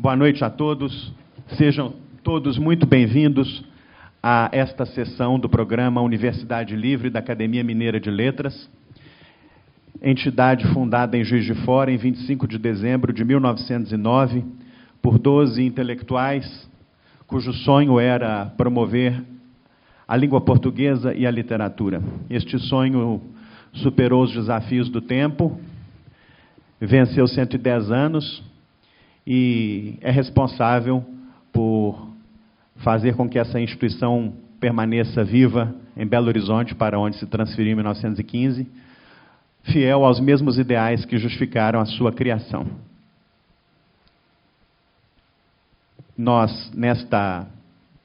Boa noite a todos. Sejam todos muito bem-vindos a esta sessão do programa Universidade Livre da Academia Mineira de Letras, entidade fundada em Juiz de Fora em 25 de dezembro de 1909 por 12 intelectuais cujo sonho era promover a língua portuguesa e a literatura. Este sonho superou os desafios do tempo, venceu 110 anos e é responsável por fazer com que essa instituição permaneça viva em Belo Horizonte, para onde se transferiu em 1915, fiel aos mesmos ideais que justificaram a sua criação. Nós, nesta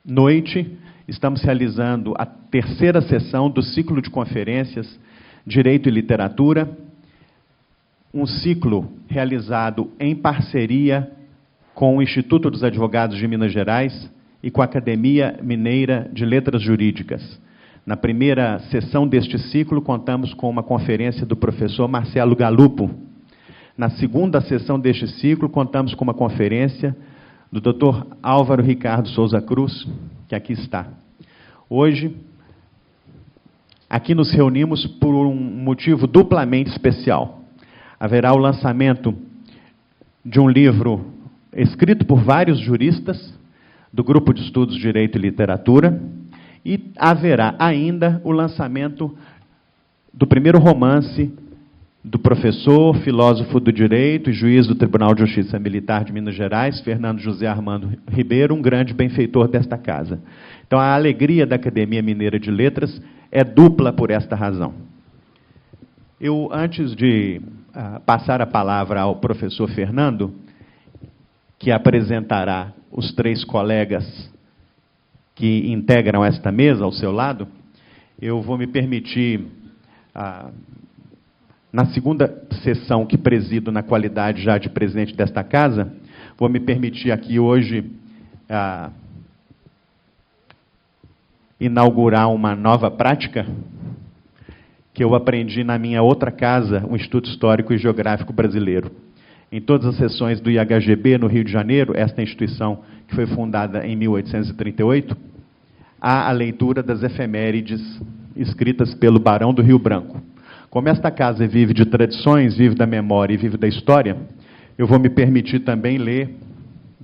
noite, estamos realizando a terceira sessão do ciclo de conferências Direito e Literatura, um ciclo realizado em parceria com o Instituto dos Advogados de Minas Gerais e com a Academia Mineira de Letras Jurídicas. Na primeira sessão deste ciclo, contamos com uma conferência do professor Marcelo Galupo. Na segunda sessão deste ciclo, contamos com uma conferência do Dr. Álvaro Ricardo Souza Cruz, que aqui está. Hoje, aqui nos reunimos por um motivo duplamente especial. Haverá o lançamento de um livro escrito por vários juristas do Grupo de Estudos Direito e Literatura, e haverá ainda o lançamento do primeiro romance do professor, filósofo do direito e juiz do Tribunal de Justiça Militar de Minas Gerais, Fernando José Armando Ribeiro, um grande benfeitor desta casa. Então, a alegria da Academia Mineira de Letras é dupla por esta razão. Eu, antes de passar a palavra ao professor Fernando, que apresentará os três colegas que integram esta mesa ao seu lado, eu vou me permitir, na segunda sessão que presido na qualidade já de presidente desta casa, vou me permitir aqui hoje inaugurar uma nova prática que eu aprendi na minha outra casa, o Instituto Histórico e Geográfico Brasileiro. Em todas as sessões do IHGB, no Rio de Janeiro, esta instituição que foi fundada em 1838, há a leitura das efemérides escritas pelo Barão do Rio Branco. Como esta casa vive de tradições, vive da memória e vive da história, eu vou me permitir também ler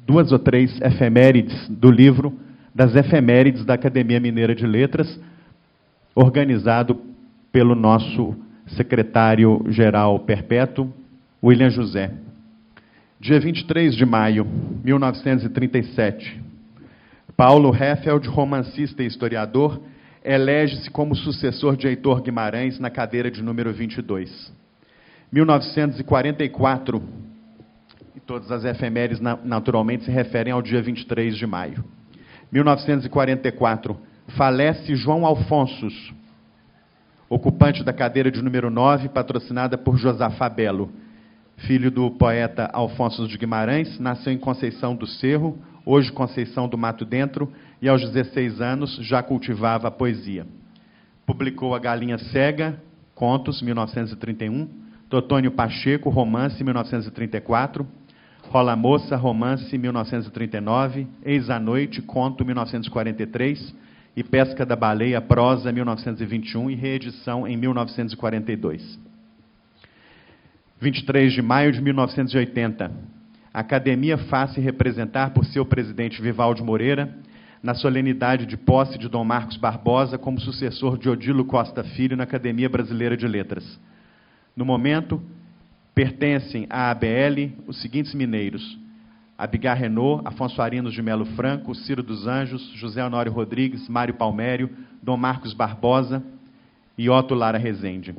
2 ou 3 efemérides do livro das efemérides da Academia Mineira de Letras, organizado pelo nosso secretário-geral perpétuo, William José. Dia 23 de maio de 1937, Paulo Heffeld, romancista e historiador, elege-se como sucessor de Heitor Guimarães na cadeira de número 22. 1944, e todas as efemérides naturalmente se referem ao dia 23 de maio. 1944, falece João Alfonsos, ocupante da cadeira de número 9, patrocinada por Josafá Belo. Filho do poeta Alfonso de Guimarães, nasceu em Conceição do Cerro, hoje Conceição do Mato Dentro, e aos 16 anos já cultivava a poesia. Publicou A Galinha Cega, contos, 1931, Totônio Pacheco, romance, 1934, Rola Moça, romance, 1939, Eis a Noite, conto, 1943, e Pesca da Baleia, prosa, 1921, e reedição em 1942. 23 de maio de 1980, a Academia faz-se representar por seu presidente Vivaldi Moreira na solenidade de posse de Dom Marcos Barbosa como sucessor de Odilo Costa Filho na Academia Brasileira de Letras. No momento, pertencem à ABL os seguintes mineiros: Abigar Renault, Afonso Arinos de Melo Franco, Ciro dos Anjos, José Honório Rodrigues, Mário Palmério, Dom Marcos Barbosa e Otto Lara Rezende.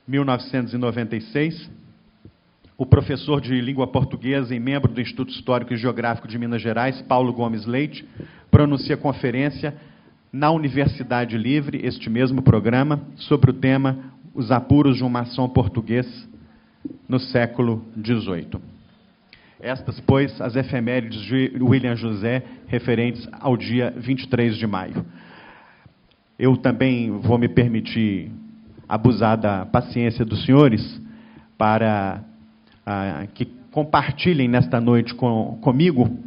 1996, o professor de língua portuguesa e membro do Instituto Histórico e Geográfico de Minas Gerais, Paulo Gomes Leite, pronuncia conferência na Universidade Livre, este mesmo programa, sobre o tema Os Apuros de um Maçom Português no século XVIII. Estas, pois, as efemérides de William José, referentes ao dia 23 de maio. Eu também vou me permitir abusar da paciência dos senhores para que compartilhem nesta noite comigo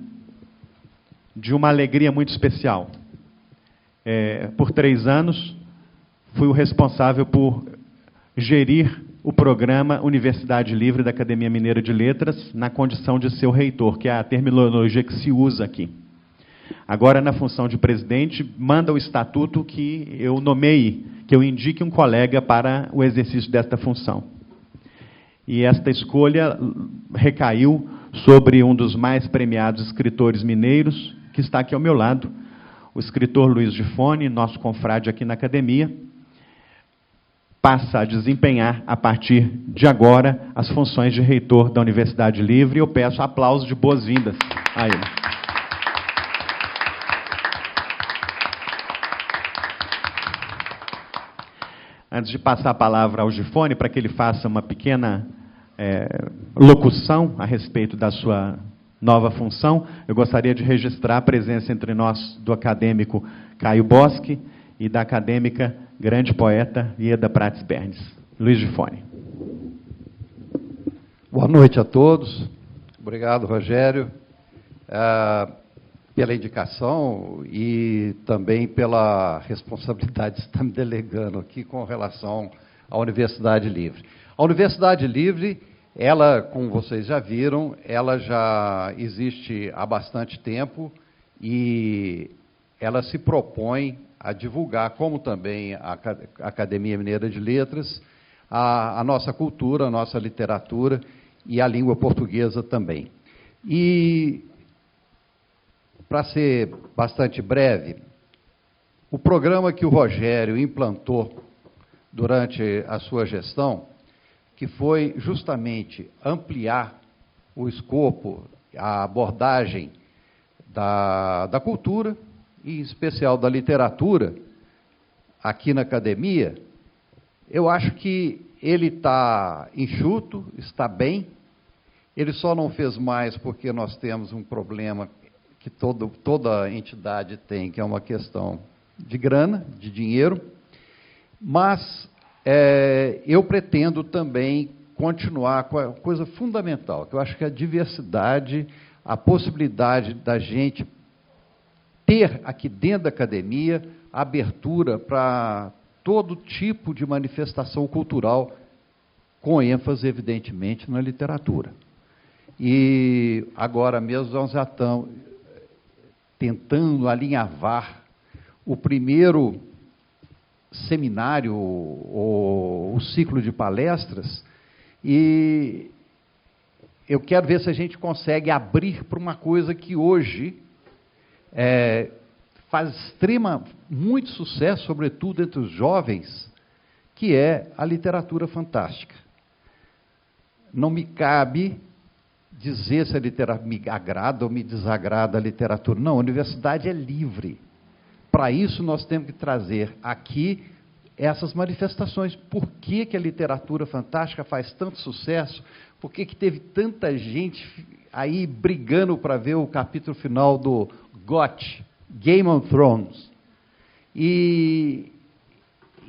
de uma alegria muito especial. Por 3 anos, fui o responsável por gerir o programa Universidade Livre da Academia Mineira de Letras, na condição de ser o reitor, que é a terminologia que se usa aqui. Agora, na função de presidente, manda o estatuto que eu nomeie, que eu indique um colega para o exercício desta função. E esta escolha recaiu sobre um dos mais premiados escritores mineiros, que está aqui ao meu lado, o escritor Luiz Gifone, nosso confrade aqui na academia, passa a desempenhar, a partir de agora, as funções de reitor da Universidade Livre, e eu peço aplausos de boas-vindas a ele. Antes de passar a palavra ao Gifone, para que ele faça uma pequena locução a respeito da sua nova função, eu gostaria de registrar a presença entre nós do acadêmico Caio Boschi e da acadêmica grande poeta Ieda Prates Bernes. Luiz Gifone. Boa noite a todos. Obrigado, Rogério, pela indicação e também pela responsabilidade que você está me delegando aqui com relação à Universidade Livre. A Universidade Livre, ela, como vocês já viram, ela já existe há bastante tempo e ela se propõe a divulgar, como também a Academia Mineira de Letras, a nossa cultura, a nossa literatura e a língua portuguesa também. E, para ser bastante breve, o programa que o Rogério implantou durante a sua gestão, que foi justamente ampliar o escopo, a abordagem da cultura, e em especial da literatura, aqui na academia, eu acho que ele está enxuto, está bem. Ele só não fez mais porque nós temos um problema que toda entidade tem, que é uma questão de grana, de dinheiro, mas eu pretendo também continuar com a coisa fundamental, que eu acho que é a diversidade, a possibilidade da gente ter aqui dentro da academia abertura para todo tipo de manifestação cultural, com ênfase, evidentemente, na literatura. E agora mesmo nós já estamos tentando alinhavar o primeiro seminário, ou o ciclo de palestras, e eu quero ver se a gente consegue abrir para uma coisa que hoje faz muito sucesso, sobretudo entre os jovens, que é a literatura fantástica. Não me cabe dizer se a literatura me agrada ou me desagrada a literatura. Não, a universidade é livre. Para isso, nós temos que trazer aqui essas manifestações. Por que que a literatura fantástica faz tanto sucesso? Por que que teve tanta gente aí brigando para ver o capítulo final do GOT, Game of Thrones?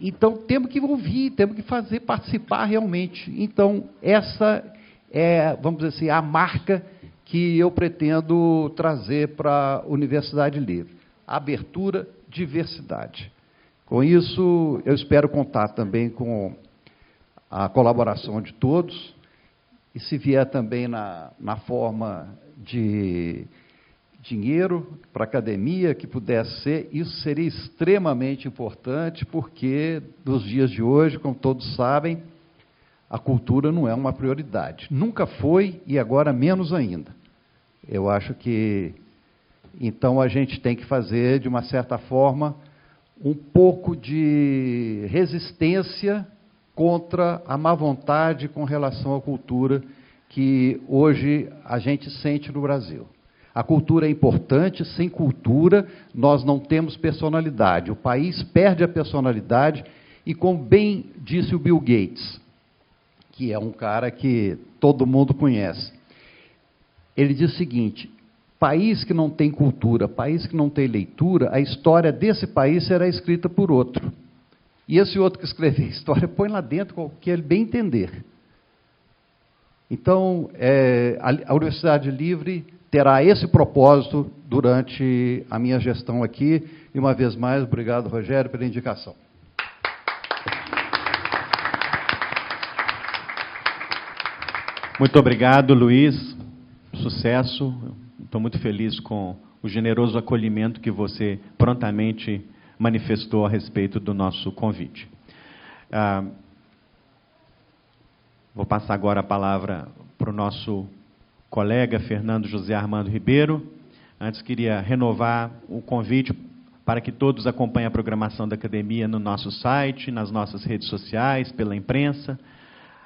Então, temos que ouvir, temos que fazer participar realmente. Então, essa é, vamos dizer assim, a marca que eu pretendo trazer para a Universidade Livre. Abertura, diversidade. Com isso, eu espero contar também com a colaboração de todos, e se vier também na forma de dinheiro para a academia, que pudesse ser, isso seria extremamente importante, porque nos dias de hoje, como todos sabem, a cultura não é uma prioridade. Nunca foi e agora menos ainda. Eu acho que, então, a gente tem que fazer, de uma certa forma, um pouco de resistência contra a má vontade com relação à cultura que hoje a gente sente no Brasil. A cultura é importante, sem cultura nós não temos personalidade. O país perde a personalidade e, como bem disse o Bill Gates, que é um cara que todo mundo conhece, ele diz o seguinte: país que não tem cultura, país que não tem leitura, a história desse país será escrita por outro. E esse outro que escrever a história, põe lá dentro o que ele bem entender. Então, a Universidade Livre terá esse propósito durante a minha gestão aqui. E, uma vez mais, obrigado, Rogério, pela indicação. Muito obrigado, Luiz. Sucesso. Estou muito feliz com o generoso acolhimento que você prontamente manifestou a respeito do nosso convite. Vou passar agora a palavra para o nosso colega Fernando José Armando Ribeiro. Antes, queria renovar o convite para que todos acompanhem a programação da academia no nosso site, nas nossas redes sociais, pela imprensa.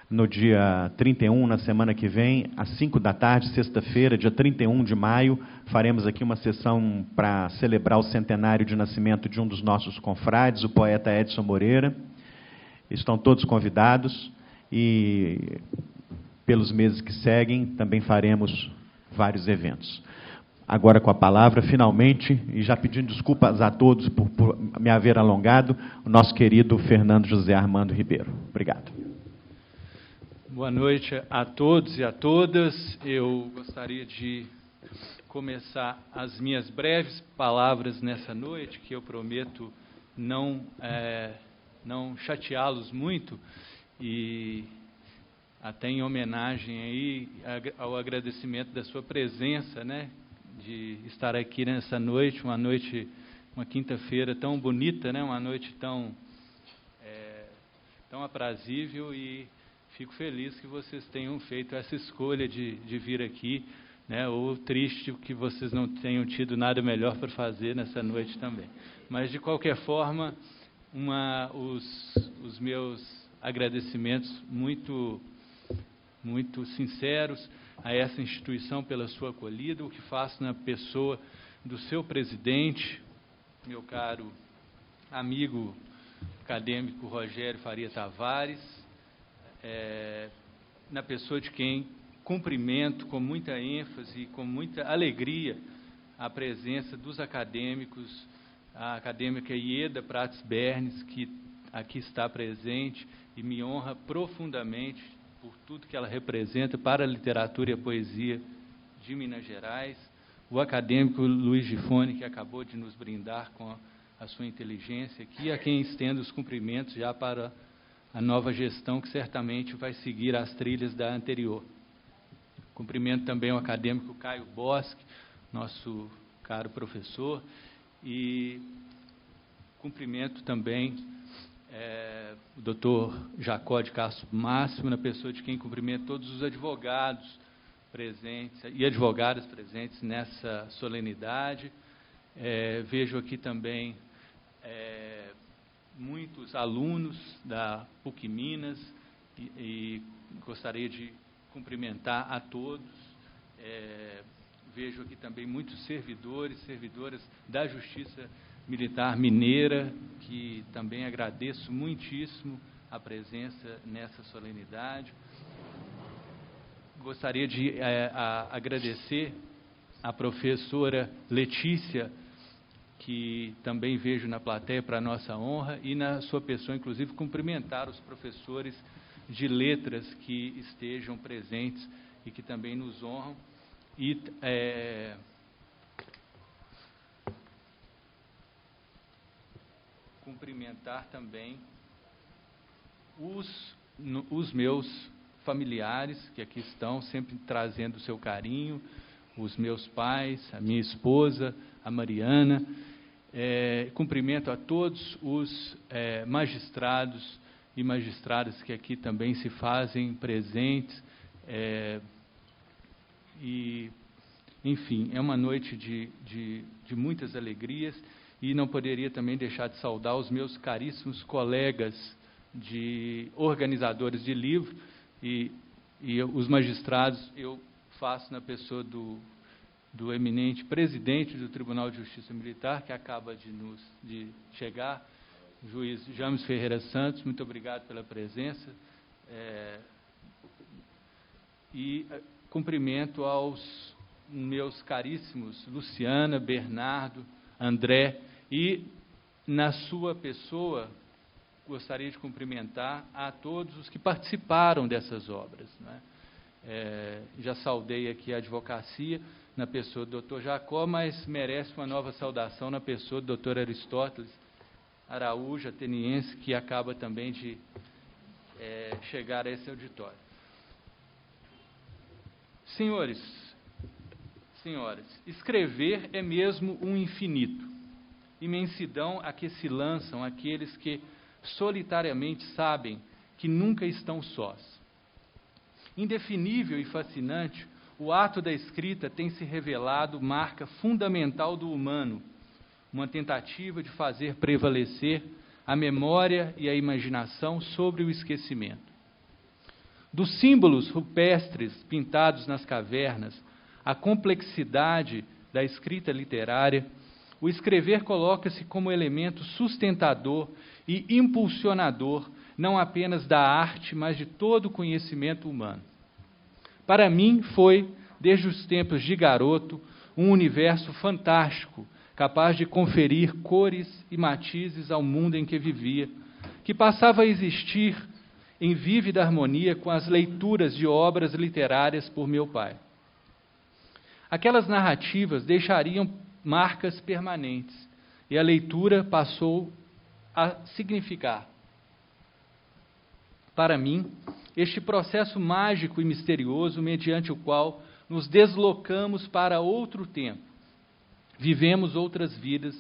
No dia 31, na semana que vem, às 5 da tarde, sexta-feira, dia 31 de maio, faremos aqui uma sessão para celebrar o centenário de nascimento de um dos nossos confrades, o poeta Edson Moreira. Estão todos convidados e, pelos meses que seguem, também faremos vários eventos. Agora, com a palavra, finalmente, e já pedindo desculpas a todos por me haver alongado, o nosso querido Fernando José Armando Ribeiro. Obrigado. Boa noite a todos e a todas. Eu gostaria de começar as minhas breves palavras nessa noite, que eu prometo não chateá-los muito, e até em homenagem aí ao agradecimento da sua presença, né, de estar aqui nessa noite, uma quinta-feira tão bonita, né, uma noite tão aprazível, e fico feliz que vocês tenham feito essa escolha de vir aqui, né, ou triste que vocês não tenham tido nada melhor para fazer nessa noite também. Mas, de qualquer forma, os meus agradecimentos muito sinceros a essa instituição pela sua acolhida, o que faço na pessoa do seu presidente, meu caro amigo acadêmico Rogério Faria Tavares, na pessoa de quem cumprimento com muita ênfase e com muita alegria a presença dos acadêmicos, a acadêmica Ieda Prates Bernes, que aqui está presente e me honra profundamente por tudo que ela representa para a literatura e a poesia de Minas Gerais, o acadêmico Luiz Gifone, que acabou de nos brindar com a sua inteligência aqui, a quem estendo os cumprimentos já para a nova gestão, que certamente vai seguir as trilhas da anterior. Cumprimento também o acadêmico Caio Bosque, nosso caro professor, e cumprimento também o doutor Jacó de Castro Máximo, na pessoa de quem cumprimento todos os advogados presentes e advogadas presentes nessa solenidade. Vejo aqui também muitos alunos da PUC Minas e gostaria de cumprimentar a todos. Vejo aqui também muitos servidores, servidoras da Justiça Militar Mineira, que também agradeço muitíssimo a presença nessa solenidade. Gostaria de agradecer à professora Letícia, que também vejo na plateia para nossa honra, e na sua pessoa, inclusive, cumprimentar os professores de letras que estejam presentes e que também nos honram, e cumprimentar também os meus familiares que aqui estão, sempre trazendo o seu carinho, os meus pais, a minha esposa, a Mariana. Cumprimento a todos os magistrados e magistradas que aqui também se fazem presentes. Enfim, é uma noite de muitas alegrias, e não poderia também deixar de saudar os meus caríssimos colegas organizadores de livro, e os magistrados eu faço na pessoa do eminente presidente do Tribunal de Justiça Militar, que acaba de chegar, o juiz James Ferreira Santos. Muito obrigado pela presença. E cumprimento aos meus caríssimos Luciana, Bernardo, André, e, na sua pessoa, gostaria de cumprimentar a todos os que participaram dessas obras, né? Já saudei aqui a advocacia na pessoa do Dr. Jacó, mas merece uma nova saudação na pessoa do Dr. Aristóteles Araújo, ateniense, que acaba também de chegar a esse auditório. Senhores, senhoras, escrever é mesmo um infinito, imensidão a que se lançam aqueles que solitariamente sabem que nunca estão sós. Indefinível e fascinante, o ato da escrita tem se revelado marca fundamental do humano, uma tentativa de fazer prevalecer a memória e a imaginação sobre o esquecimento. Dos símbolos rupestres pintados nas cavernas, à complexidade da escrita literária, o escrever coloca-se como elemento sustentador e impulsionador não apenas da arte, mas de todo o conhecimento humano. Para mim foi, desde os tempos de garoto, um universo fantástico, capaz de conferir cores e matizes ao mundo em que vivia, que passava a existir em vívida harmonia com as leituras de obras literárias por meu pai. Aquelas narrativas deixariam marcas permanentes, e a leitura passou a significar, para mim, este processo mágico e misterioso mediante o qual nos deslocamos para outro tempo, vivemos outras vidas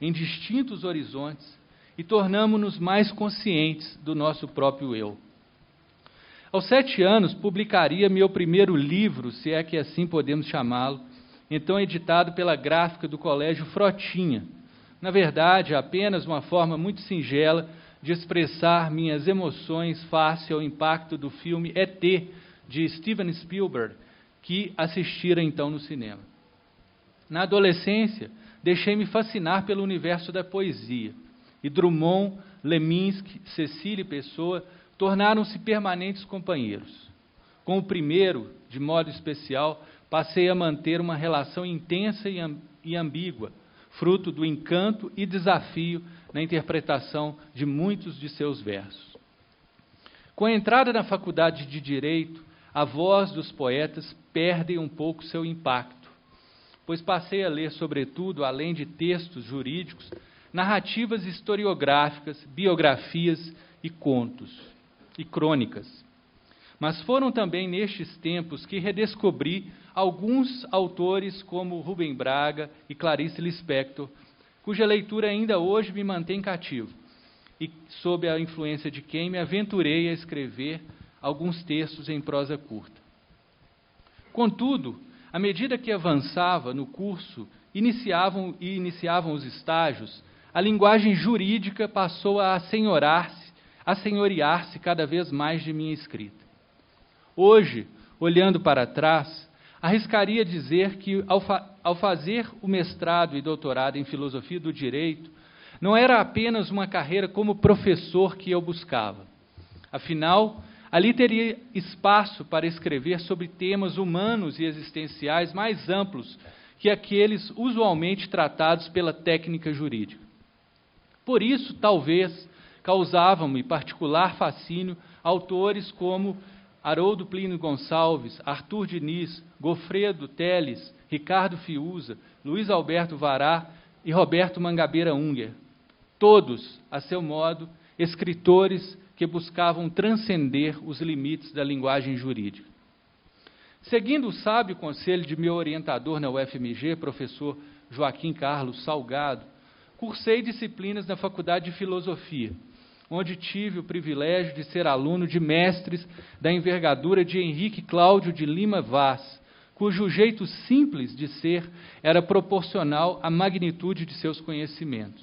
em distintos horizontes e tornamo-nos mais conscientes do nosso próprio eu. Aos 7 anos, publicaria meu primeiro livro, se é que assim podemos chamá-lo, então editado pela gráfica do Colégio Frotinha. Na verdade, apenas uma forma muito singela de expressar minhas emoções face ao impacto do filme E.T., de Steven Spielberg, que assistira então no cinema. Na adolescência, deixei-me fascinar pelo universo da poesia, e Drummond, Leminski, Cecília Pessoa tornaram-se permanentes companheiros. Com o primeiro, de modo especial, passei a manter uma relação intensa e ambígua, fruto do encanto e desafio na interpretação de muitos de seus versos. Com a entrada na faculdade de Direito, a voz dos poetas perde um pouco seu impacto, pois passei a ler, sobretudo, além de textos jurídicos, narrativas historiográficas, biografias e contos, e crônicas. Mas foram também nestes tempos que redescobri alguns autores como Rubem Braga e Clarice Lispector, cuja leitura ainda hoje me mantém cativo, e sob a influência de quem me aventurei a escrever alguns textos em prosa curta. Contudo, à medida que avançava no curso, iniciavam os estágios, a linguagem jurídica passou a assenhorear-se cada vez mais de minha escrita. Hoje, olhando para trás, arriscaria dizer que, ao fazer o mestrado e doutorado em Filosofia do Direito, não era apenas uma carreira como professor que eu buscava. Afinal, ali teria espaço para escrever sobre temas humanos e existenciais mais amplos que aqueles usualmente tratados pela técnica jurídica. Por isso, talvez, causavam-me particular fascínio autores como Haroldo Plínio Gonçalves, Arthur Diniz, Gofredo Teles, Ricardo Fiuza, Luiz Alberto Vará e Roberto Mangabeira Unger. Todos, a seu modo, escritores que buscavam transcender os limites da linguagem jurídica. Seguindo o sábio conselho de meu orientador na UFMG, professor Joaquim Carlos Salgado, cursei disciplinas na Faculdade de Filosofia, onde tive o privilégio de ser aluno de mestres da envergadura de Henrique Cláudio de Lima Vaz, cujo jeito simples de ser era proporcional à magnitude de seus conhecimentos.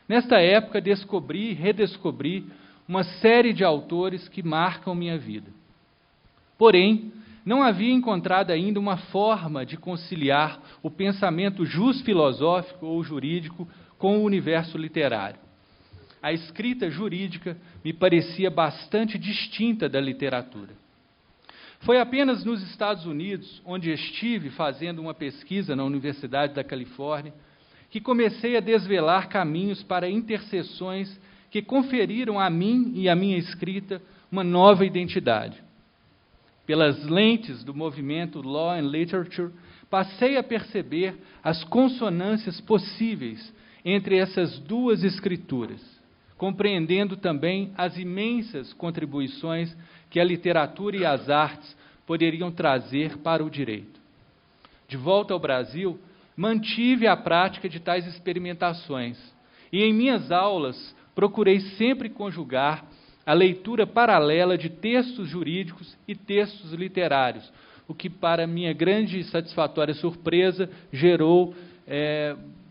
Nesta época, descobri e redescobri uma série de autores que marcam minha vida. Porém, não havia encontrado ainda uma forma de conciliar o pensamento jus-filosófico ou jurídico com o universo literário. A escrita jurídica me parecia bastante distinta da literatura. Foi apenas nos Estados Unidos, onde estive fazendo uma pesquisa na Universidade da Califórnia, que comecei a desvelar caminhos para interseções que conferiram a mim e à minha escrita uma nova identidade. pelas lentes do movimento Law and Literature, passei a perceber as consonâncias possíveis entre essas duas escrituras, compreendendo também as imensas contribuições que a literatura e as artes poderiam trazer para o direito. De volta ao Brasil, mantive a prática de tais experimentações e, em minhas aulas, procurei sempre conjugar a leitura paralela de textos jurídicos e textos literários, o que, para minha grande e satisfatória surpresa, gerou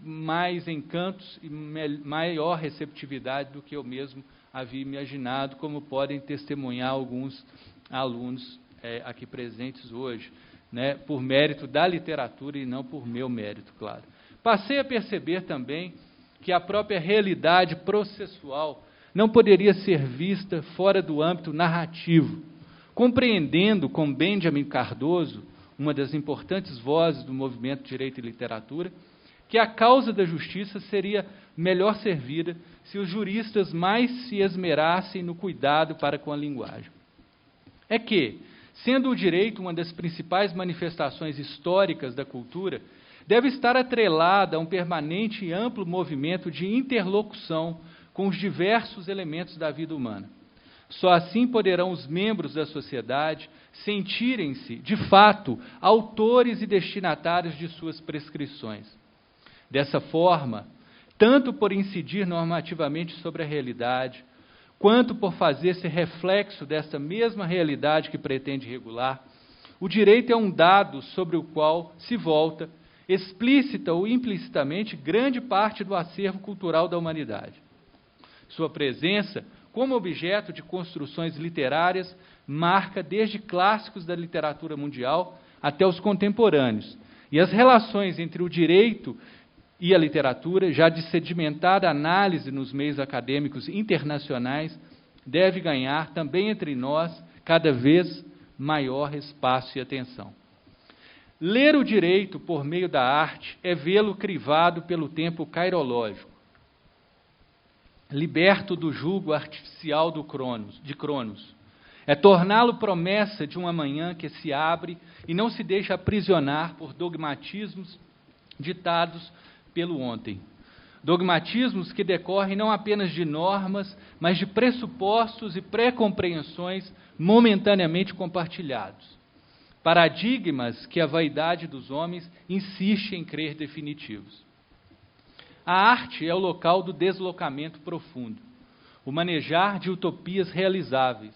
mais encantos e maior receptividade do que eu mesmo havia imaginado, como podem testemunhar alguns alunos aqui presentes hoje, né, por mérito da literatura e não por meu mérito, claro. Passei a perceber também que a própria realidade processual não poderia ser vista fora do âmbito narrativo, compreendendo com Benjamin Cardoso, uma das importantes vozes do movimento Direito e Literatura, que a causa da justiça seria melhor servida se os juristas mais se esmerassem no cuidado para com a linguagem. É que, sendo o direito uma das principais manifestações históricas da cultura, deve estar atrelada a um permanente e amplo movimento de interlocução com os diversos elementos da vida humana. Só assim poderão os membros da sociedade sentirem-se, de fato, autores e destinatários de suas prescrições. Dessa forma, tanto por incidir normativamente sobre a realidade, quanto por fazer-se reflexo dessa mesma realidade que pretende regular, o direito é um dado sobre o qual se volta, explícita ou implicitamente, grande parte do acervo cultural da humanidade. Sua presença, como objeto de construções literárias, marca desde clássicos da literatura mundial até os contemporâneos, e as relações entre o direito e a literatura, já de sedimentada análise nos meios acadêmicos internacionais, deve ganhar também entre nós cada vez maior espaço e atenção. Ler o direito por meio da arte é vê-lo crivado pelo tempo cairológico, liberto do jugo artificial de Cronos. É torná-lo promessa de um amanhã que se abre e não se deixa aprisionar por dogmatismos ditados pelo ontem. Dogmatismos que decorrem não apenas de normas, mas de pressupostos e pré-compreensões momentaneamente compartilhados. Paradigmas que a vaidade dos homens insiste em crer definitivos. A arte é o local do deslocamento profundo, o manejar de utopias realizáveis,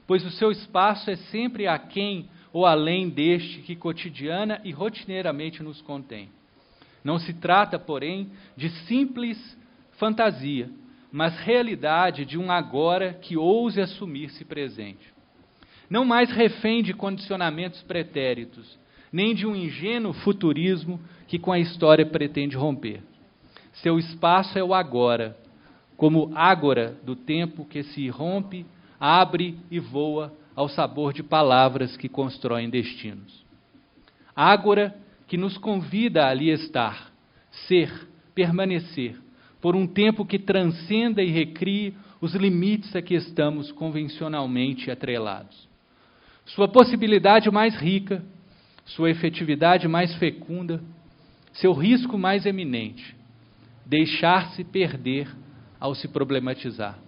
pois o seu espaço é sempre aquém ou além deste que cotidiana e rotineiramente nos contém. Não se trata, porém, de simples fantasia, mas realidade de um agora que ouse assumir-se presente. Não mais refém de condicionamentos pretéritos, nem de um ingênuo futurismo que com a história pretende romper. Seu espaço é o agora, como ágora do tempo que se irrompe, abre e voa ao sabor de palavras que constroem destinos. Ágora que nos convida a ali estar, ser, permanecer, por um tempo que transcenda e recrie os limites a que estamos convencionalmente atrelados. Sua possibilidade mais rica, sua efetividade mais fecunda, seu risco mais eminente, deixar-se perder ao se problematizar.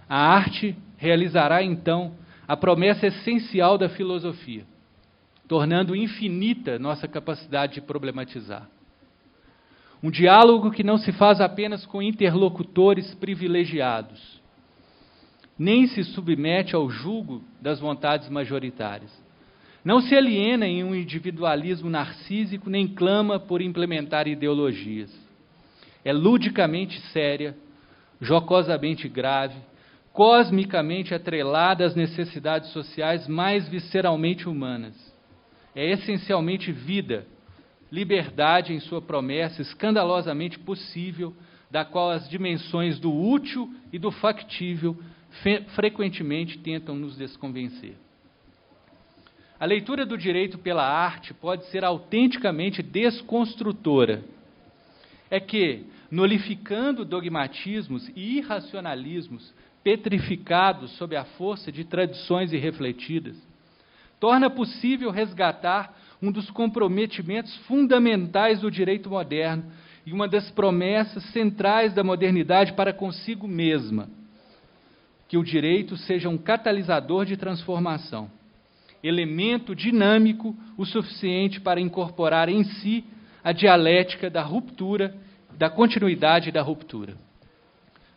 A arte realizará, então, a promessa essencial da filosofia, tornando infinita nossa capacidade de problematizar. Um diálogo que não se faz apenas com interlocutores privilegiados, nem se submete ao jugo das vontades majoritárias. Não se aliena em um individualismo narcísico, nem clama por implementar ideologias. É ludicamente séria, jocosamente grave, cosmicamente atrelada às necessidades sociais mais visceralmente humanas. É essencialmente vida, liberdade em sua promessa escandalosamente possível, da qual as dimensões do útil e do factível frequentemente tentam nos desconvencer. A leitura do direito pela arte pode ser autenticamente desconstrutora. É que, nolificando dogmatismos e irracionalismos petrificados sob a força de tradições irrefletidas, torna possível resgatar um dos comprometimentos fundamentais do direito moderno e uma das promessas centrais da modernidade para consigo mesma, que o direito seja um catalisador de transformação, elemento dinâmico o suficiente para incorporar em si a dialética da ruptura, da continuidade e da ruptura.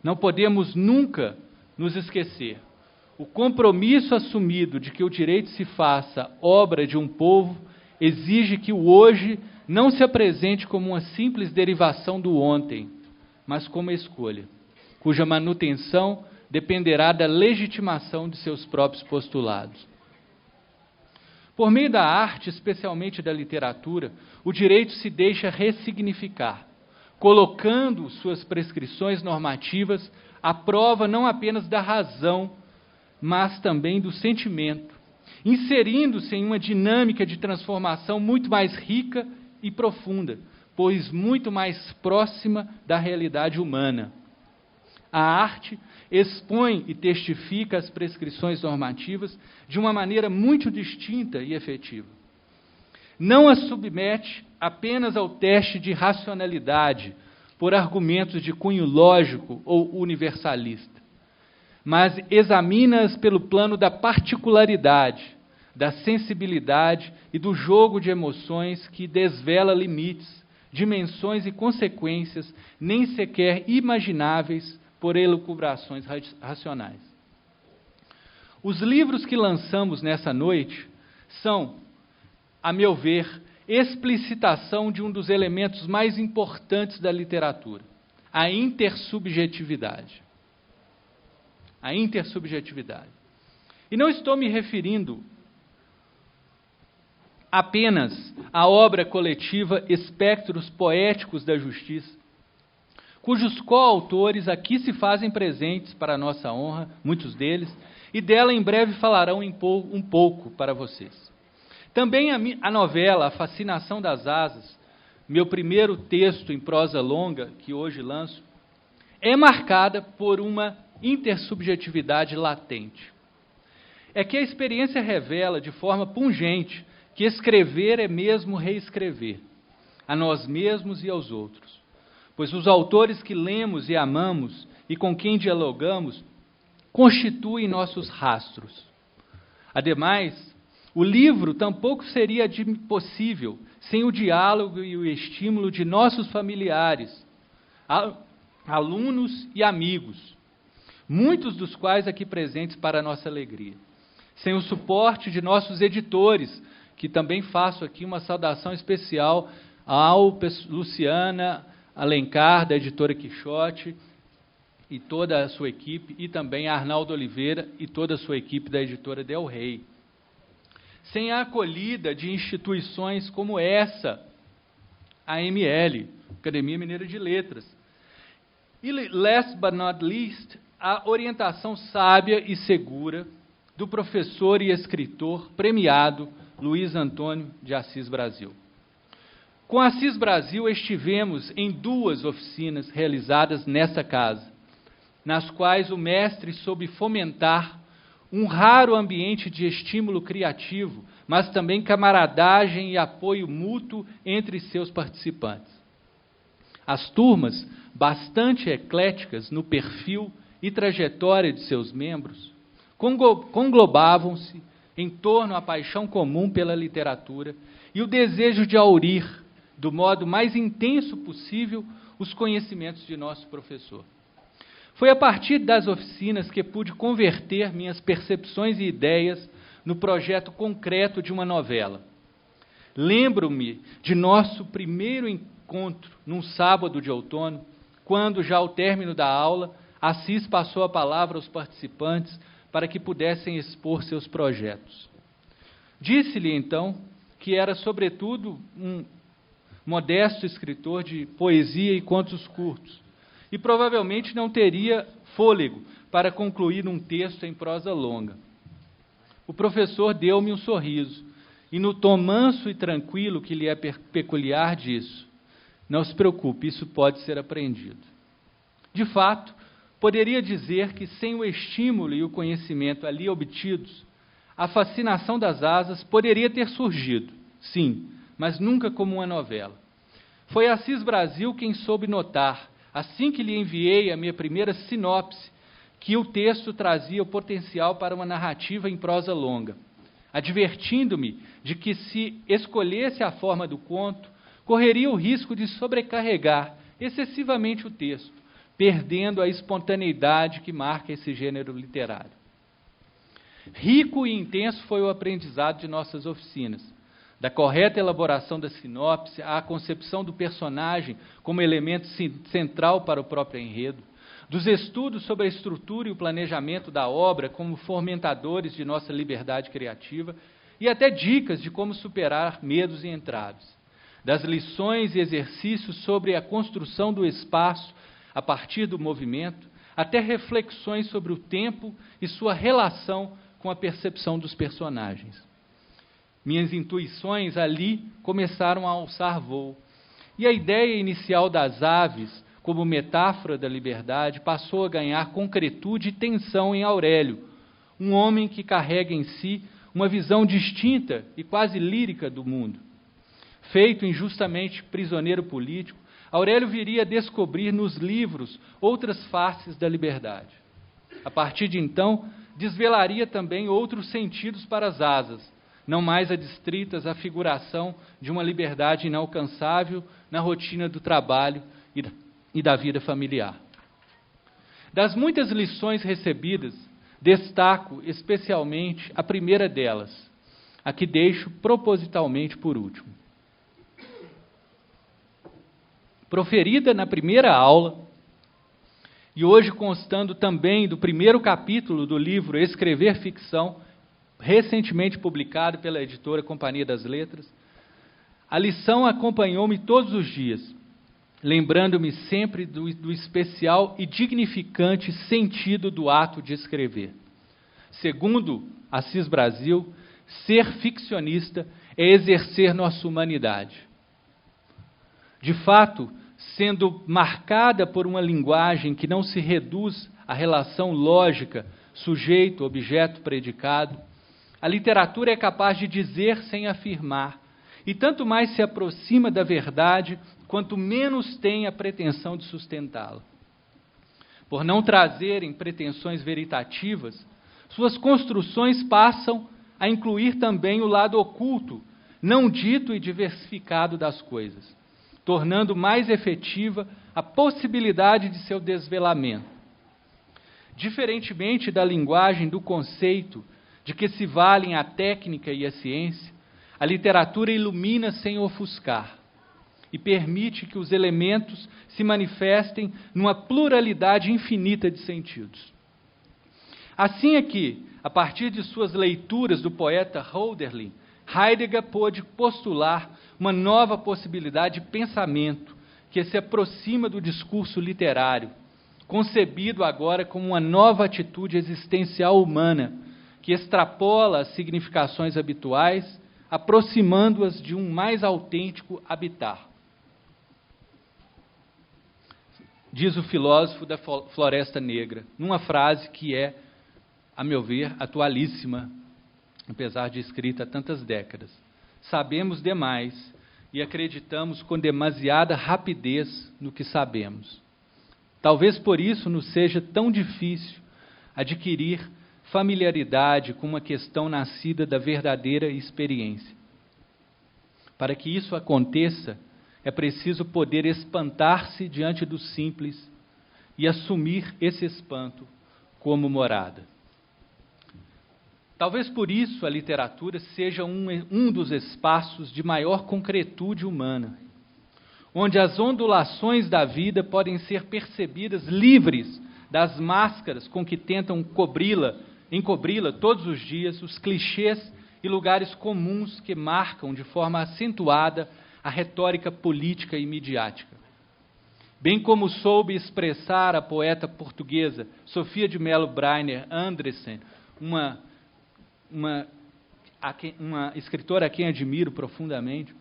Não podemos nunca nos esquecer. O compromisso assumido de que o direito se faça obra de um povo exige que o hoje não se apresente como uma simples derivação do ontem, mas como escolha, cuja manutenção dependerá da legitimação de seus próprios postulados. Por meio da arte, especialmente da literatura, o direito se deixa ressignificar, colocando suas prescrições normativas à prova não apenas da razão, mas também do sentimento, inserindo-se em uma dinâmica de transformação muito mais rica e profunda, pois muito mais próxima da realidade humana. A arte expõe e testifica as prescrições normativas de uma maneira muito distinta e efetiva. Não as submete apenas ao teste de racionalidade por argumentos de cunho lógico ou universalista, mas examina-as pelo plano da particularidade, da sensibilidade e do jogo de emoções que desvela limites, dimensões e consequências nem sequer imagináveis por elucubrações racionais. Os livros que lançamos nessa noite são, a meu ver, explicitação de um dos elementos mais importantes da literatura, a intersubjetividade. A intersubjetividade. E não estou me referindo apenas à obra coletiva Espectros Poéticos da Justiça, cujos coautores aqui se fazem presentes para a nossa honra, muitos deles, e dela em breve falarão um pouco para vocês. Também a novela A Fascinação das Asas, meu primeiro texto em prosa longa, que hoje lanço, é marcada por uma intersubjetividade latente. É que a experiência revela de forma pungente que escrever é mesmo reescrever, a nós mesmos e aos outros. Pois os autores que lemos e amamos e com quem dialogamos constituem nossos rastros. Ademais, o livro tampouco seria possível sem o diálogo e o estímulo de nossos familiares, alunos e amigos, muitos dos quais aqui presentes para a nossa alegria. Sem o suporte de nossos editores, que também faço aqui uma saudação especial ao Luciana Alencar, da editora Quixote, e toda a sua equipe, e também a Arnaldo Oliveira e toda a sua equipe da editora Del Rey. Sem a acolhida de instituições como essa, a AML, Academia Mineira de Letras. E, last but not least, a orientação sábia e segura do professor e escritor premiado Luiz Antônio de Assis Brasil. Com Assis Brasil estivemos em 2 oficinas realizadas nessa casa, nas quais o mestre soube fomentar um raro ambiente de estímulo criativo, mas também camaradagem e apoio mútuo entre seus participantes. As turmas, bastante ecléticas no perfil e trajetória de seus membros, conglobavam-se em torno à paixão comum pela literatura e o desejo de aurir, do modo mais intenso possível, os conhecimentos de nosso professor. Foi a partir das oficinas que pude converter minhas percepções e ideias no projeto concreto de uma novela. Lembro-me de nosso primeiro encontro, num sábado de outono, quando, já ao término da aula, Assis passou a palavra aos participantes para que pudessem expor seus projetos. Disse-lhe, então, que era, sobretudo, um modesto escritor de poesia e contos curtos, e provavelmente não teria fôlego para concluir um texto em prosa longa. O professor deu-me um sorriso, e no tom manso e tranquilo que lhe é peculiar, disse: não se preocupe, isso pode ser aprendido. De fato, poderia dizer que, sem o estímulo e o conhecimento ali obtidos, a fascinação das asas poderia ter surgido, sim, mas nunca como uma novela. Foi Assis Brasil quem soube notar, assim que lhe enviei a minha primeira sinopse, que o texto trazia o potencial para uma narrativa em prosa longa, advertindo-me de que, se escolhesse a forma do conto, correria o risco de sobrecarregar excessivamente o texto, perdendo a espontaneidade que marca esse gênero literário. Rico e intenso foi o aprendizado de nossas oficinas, da correta elaboração da sinopse à concepção do personagem como elemento central para o próprio enredo, dos estudos sobre a estrutura e o planejamento da obra como fomentadores de nossa liberdade criativa e até dicas de como superar medos e entraves, das lições e exercícios sobre a construção do espaço a partir do movimento, até reflexões sobre o tempo e sua relação com a percepção dos personagens. Minhas intuições ali começaram a alçar voo, e a ideia inicial das aves, como metáfora da liberdade, passou a ganhar concretude e tensão em Aurélio, um homem que carrega em si uma visão distinta e quase lírica do mundo. Feito injustamente prisioneiro político, Aurélio viria a descobrir nos livros outras faces da liberdade. A partir de então, desvelaria também outros sentidos para as asas, não mais adstritas à figuração de uma liberdade inalcançável na rotina do trabalho e da vida familiar. Das muitas lições recebidas, destaco especialmente a primeira delas, a que deixo propositalmente por último. Proferida na primeira aula, e hoje constando também do primeiro capítulo do livro Escrever Ficção, recentemente publicado pela editora Companhia das Letras, a lição acompanhou-me todos os dias, lembrando-me sempre do especial e dignificante sentido do ato de escrever. Segundo Assis Brasil, ser ficcionista é exercer nossa humanidade. De fato, sendo marcada por uma linguagem que não se reduz à relação lógica sujeito, objeto, predicado, a literatura é capaz de dizer sem afirmar, e tanto mais se aproxima da verdade, quanto menos tem a pretensão de sustentá-la. Por não trazerem pretensões veritativas, suas construções passam a incluir também o lado oculto, não dito e diversificado das coisas, tornando mais efetiva a possibilidade de seu desvelamento. Diferentemente da linguagem do conceito, de que se valem a técnica e a ciência, a literatura ilumina sem ofuscar e permite que os elementos se manifestem numa pluralidade infinita de sentidos. Assim é que, a partir de suas leituras do poeta Hölderlin, Heidegger pôde postular uma nova possibilidade de pensamento que se aproxima do discurso literário, concebido agora como uma nova atitude existencial humana, que extrapola as significações habituais, aproximando-as de um mais autêntico habitar. Diz o filósofo da Floresta Negra, numa frase que é, a meu ver, atualíssima, apesar de escrita há tantas décadas. Sabemos demais e acreditamos com demasiada rapidez no que sabemos. Talvez por isso nos seja tão difícil adquirir familiaridade com uma questão nascida da verdadeira experiência. Para que isso aconteça, é preciso poder espantar-se diante do simples e assumir esse espanto como morada. Talvez por isso a literatura seja um dos espaços de maior concretude humana, onde as ondulações da vida podem ser percebidas livres das máscaras com que tentam encobri-la todos os dias, os clichês e lugares comuns que marcam de forma acentuada a retórica política e midiática. Bem como soube expressar a poeta portuguesa Sofia de Mello Breiner Andressen, uma escritora a quem admiro profundamente,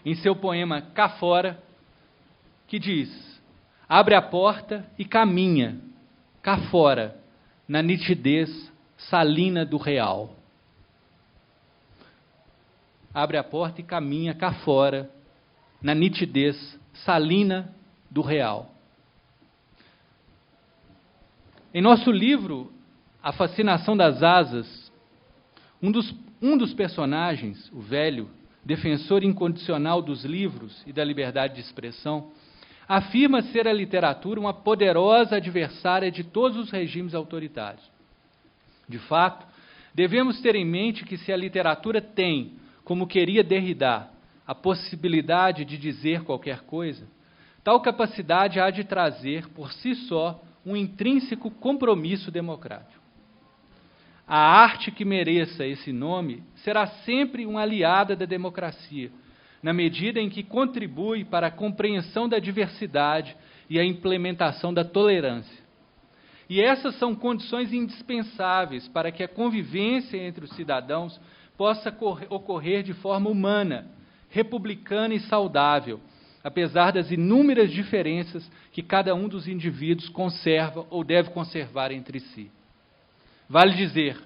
em seu poema Cá Fora, que diz: abre a porta e caminha cá fora, na nitidez salina do real. Abre a porta e caminha cá fora, na nitidez salina do real. Em nosso livro, A Fascinação das Asas, um dos personagens, o velho, defensor incondicional dos livros e da liberdade de expressão, afirma ser a literatura uma poderosa adversária de todos os regimes autoritários. De fato, devemos ter em mente que se a literatura tem, como queria Derrida, a possibilidade de dizer qualquer coisa, tal capacidade há de trazer, por si só, um intrínseco compromisso democrático. A arte que mereça esse nome será sempre uma aliada da democracia, na medida em que contribui para a compreensão da diversidade e a implementação da tolerância. E essas são condições indispensáveis para que a convivência entre os cidadãos possa ocorrer de forma humana, republicana e saudável, apesar das inúmeras diferenças que cada um dos indivíduos conserva ou deve conservar entre si. Vale dizer,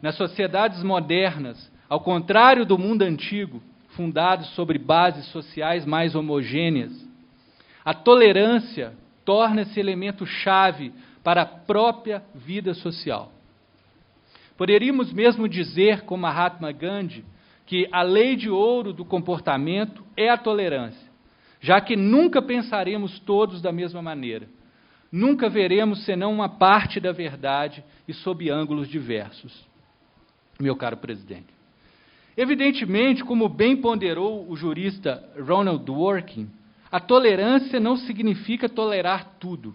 nas sociedades modernas, ao contrário do mundo antigo, fundados sobre bases sociais mais homogêneas, a tolerância torna-se elemento-chave para a própria vida social. Poderíamos mesmo dizer, com Mahatma Gandhi, que a lei de ouro do comportamento é a tolerância, já que nunca pensaremos todos da mesma maneira. Nunca veremos senão uma parte da verdade e sob ângulos diversos. Meu caro presidente. Evidentemente, como bem ponderou o jurista Ronald Dworkin, a tolerância não significa tolerar tudo,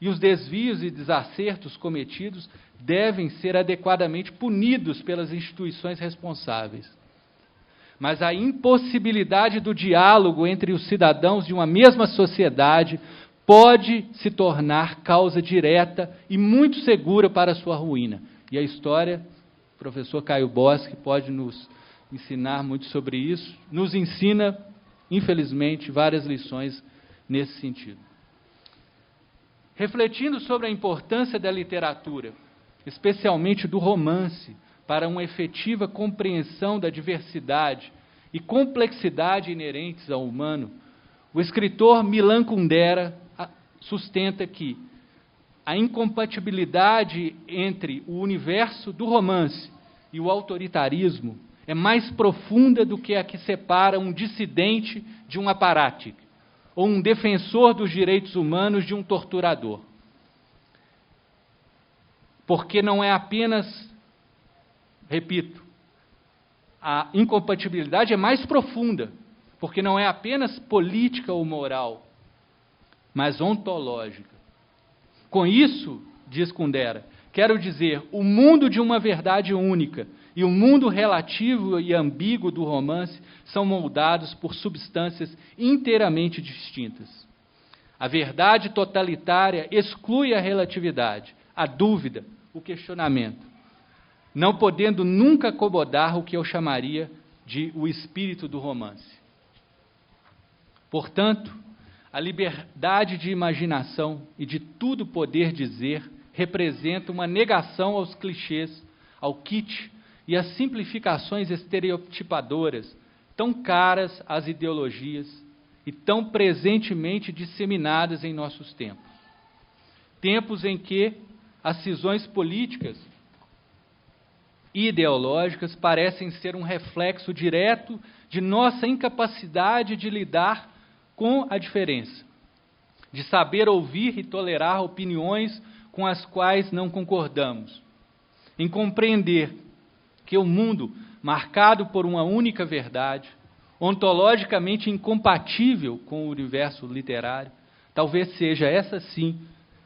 e os desvios e desacertos cometidos devem ser adequadamente punidos pelas instituições responsáveis. Mas a impossibilidade do diálogo entre os cidadãos de uma mesma sociedade pode se tornar causa direta e muito segura para a sua ruína. E a história, o professor Caio Boschi pode nos ensinar muito sobre isso, nos ensina, infelizmente, várias lições nesse sentido. Refletindo sobre a importância da literatura, especialmente do romance, para uma efetiva compreensão da diversidade e complexidade inerentes ao humano, o escritor Milan Kundera sustenta que a incompatibilidade entre o universo do romance e o autoritarismo é mais profunda do que a que separa um dissidente de um aparático, ou um defensor dos direitos humanos de um torturador. Porque não é apenas, repito, a incompatibilidade é mais profunda, porque não é apenas política ou moral, mas ontológica. Com isso, diz Kundera, quero dizer, o mundo de uma verdade única e o mundo relativo e ambíguo do romance são moldados por substâncias inteiramente distintas. A verdade totalitária exclui a relatividade, a dúvida, o questionamento, não podendo nunca acomodar o que eu chamaria de o espírito do romance. Portanto, a liberdade de imaginação e de tudo poder dizer representa uma negação aos clichês, ao kitsch e às simplificações estereotipadoras tão caras às ideologias e tão presentemente disseminadas em nossos tempos. Tempos em que as cisões políticas e ideológicas parecem ser um reflexo direto de nossa incapacidade de lidar com a diferença, de saber ouvir e tolerar opiniões com as quais não concordamos, em compreender que o mundo, marcado por uma única verdade, ontologicamente incompatível com o universo literário, talvez seja essa sim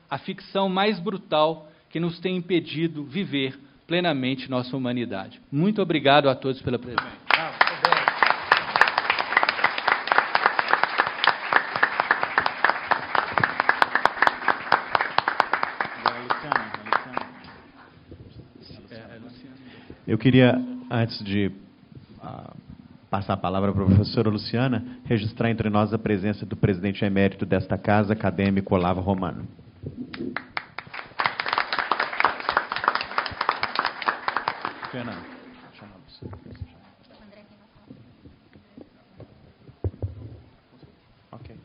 a ficção mais brutal que nos tem impedido viver plenamente nossa humanidade. Muito obrigado a todos pela presença. Eu queria, antes de passar a palavra para a professora Luciana, registrar entre nós a presença do presidente emérito desta casa, acadêmico Olavo Romano. Fernando, ok.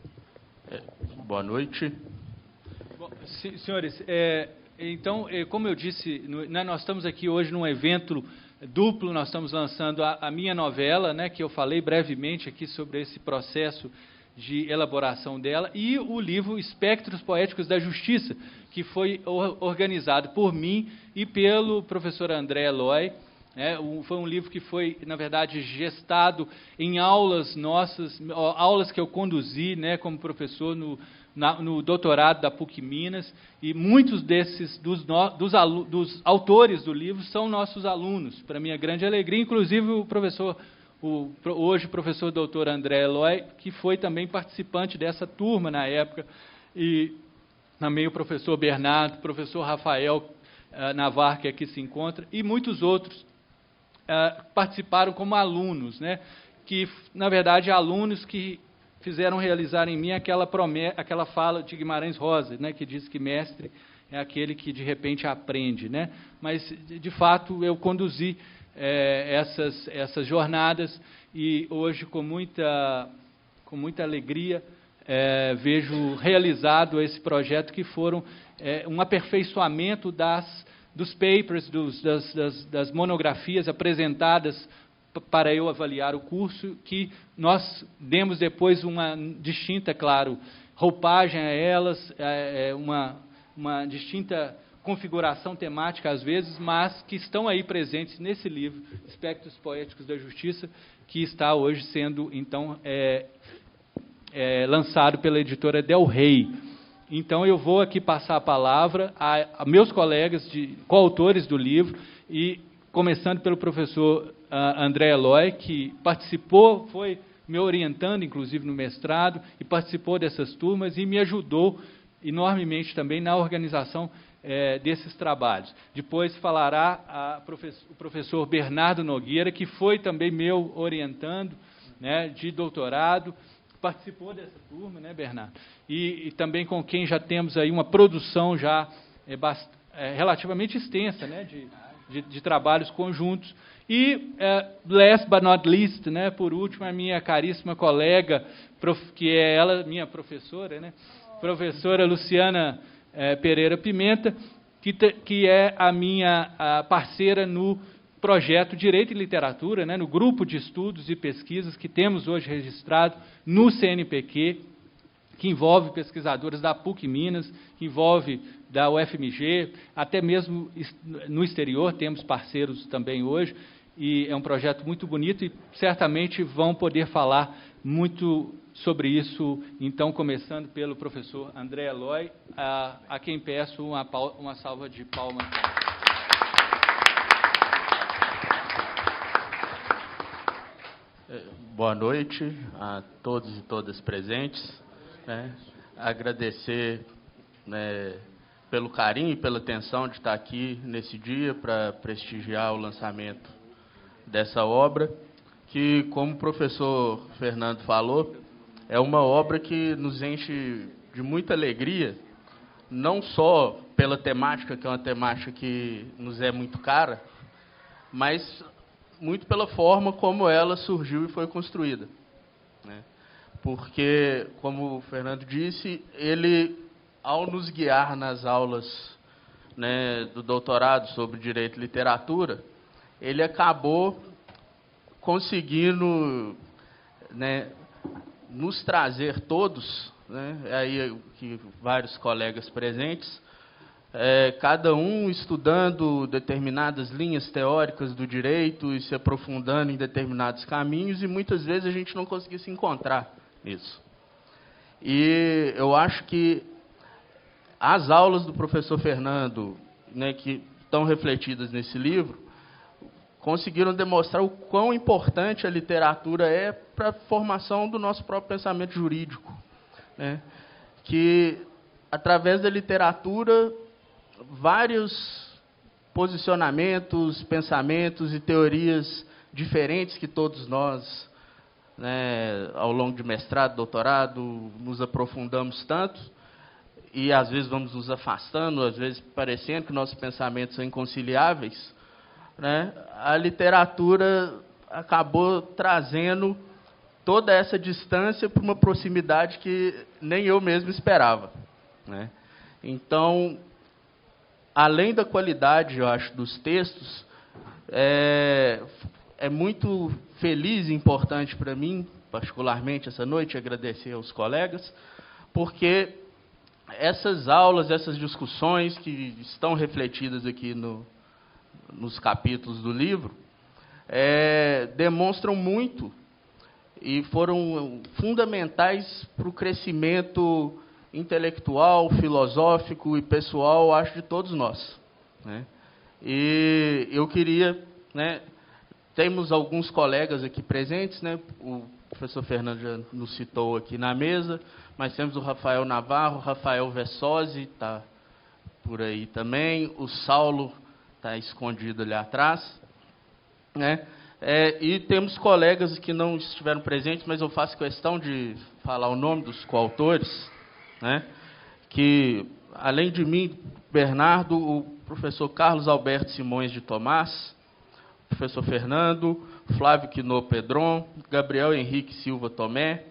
Boa noite. Bom, senhores, então, como eu disse, nós estamos aqui hoje num evento duplo. Nós estamos lançando a minha novela, né, que eu falei brevemente aqui sobre esse processo de elaboração dela, e o livro Espectros Poéticos da Justiça, que foi organizado por mim e pelo professor André Eloy. Foi um livro que foi, na verdade, gestado em aulas nossas, aulas que eu conduzi, né, como professor no doutorado da PUC Minas, e muitos dos autores do livro são nossos alunos, para minha grande alegria, inclusive hoje o professor doutor André Eloy, que foi também participante dessa turma na época, e também o professor Bernardo, o professor Rafael Navar, que aqui se encontra, e muitos outros participaram como alunos, né, que, na verdade, alunos que fizeram realizar em mim aquela fala de Guimarães Rosa, né, que diz que mestre é aquele que, de repente, aprende, né? Mas, de fato, eu conduzi essas jornadas, e hoje, com muita alegria, vejo realizado esse projeto, que foram um aperfeiçoamento dos papers, das monografias apresentadas para eu avaliar o curso, que nós demos depois uma distinta, claro, roupagem a elas, uma distinta configuração temática às vezes, mas que estão aí presentes nesse livro, Espectros Poéticos da Justiça, que está hoje sendo, então, lançado pela editora Del Rey. Então, eu vou aqui passar a palavra a meus colegas coautores do livro, e começando pelo professor André Eloy, que participou, foi me orientando, inclusive, no mestrado, e participou dessas turmas e me ajudou enormemente também na organização desses trabalhos. Depois falará o professor Bernardo Nogueira, que foi também meu orientando, né, de doutorado, participou dessa turma, né, Bernardo? E também com quem já temos aí uma produção já relativamente extensa, né, de trabalhos conjuntos. E, last but not least, né, por último, a minha caríssima colega, que é ela, minha professora, né, professora Luciana Pereira Pimenta, que é a minha parceira no projeto Direito e Literatura, né, no grupo de estudos e pesquisas que temos hoje registrado no CNPq, que envolve pesquisadores da PUC Minas, que envolve da UFMG, até mesmo no exterior temos parceiros também hoje, e é um projeto muito bonito, e certamente vão poder falar muito sobre isso, então, começando pelo professor André Eloy, a quem peço uma salva de palmas. Boa noite a todos e todas presentes, né? Agradecer, né, pelo carinho e pela atenção de estar aqui nesse dia para prestigiar o lançamento dessa obra, que, como o professor Fernando falou, é uma obra que nos enche de muita alegria, não só pela temática, que é uma temática que nos é muito cara, mas muito pela forma como ela surgiu e foi construída, né? Porque, como o Fernando disse, ele, ao nos guiar nas aulas, né, do doutorado sobre Direito e Literatura, ele acabou conseguindo, né, nos trazer todos, né, aí que vários colegas presentes, cada um estudando determinadas linhas teóricas do direito e se aprofundando em determinados caminhos, e muitas vezes a gente não conseguia se encontrar nisso. E eu acho que as aulas do professor Fernando, né, que estão refletidas nesse livro, conseguiram demonstrar o quão importante a literatura é para a formação do nosso próprio pensamento jurídico, né? Que, através da literatura, vários posicionamentos, pensamentos e teorias diferentes que todos nós né, ao longo de mestrado, doutorado, nos aprofundamos tanto e às vezes vamos nos afastando, às vezes parecendo que nossos pensamentos são inconciliáveis, né, a literatura acabou trazendo toda essa distância para uma proximidade que nem eu mesmo esperava, né? Então, além da qualidade, eu acho, dos textos, é muito feliz e importante para mim, particularmente essa noite, agradecer aos colegas, porque essas aulas, essas discussões que estão refletidas aqui nos capítulos do livro, demonstram muito e foram fundamentais para o crescimento intelectual, filosófico e pessoal, acho, de todos nós, né? E eu queria, né, temos alguns colegas aqui presentes, né? O professor Fernando já nos citou aqui na mesa, mas temos o Rafael Navarro, o Rafael Vessosi, está por aí também, o Saulo está escondido ali atrás, né? E temos colegas que não estiveram presentes, mas eu faço questão de falar o nome dos coautores, né? Que, além de mim, Bernardo, o professor Carlos Alberto Simões de Tomás, o professor Fernando, Flávio Quinô Pedron, Gabriel Henrique Silva Tomé,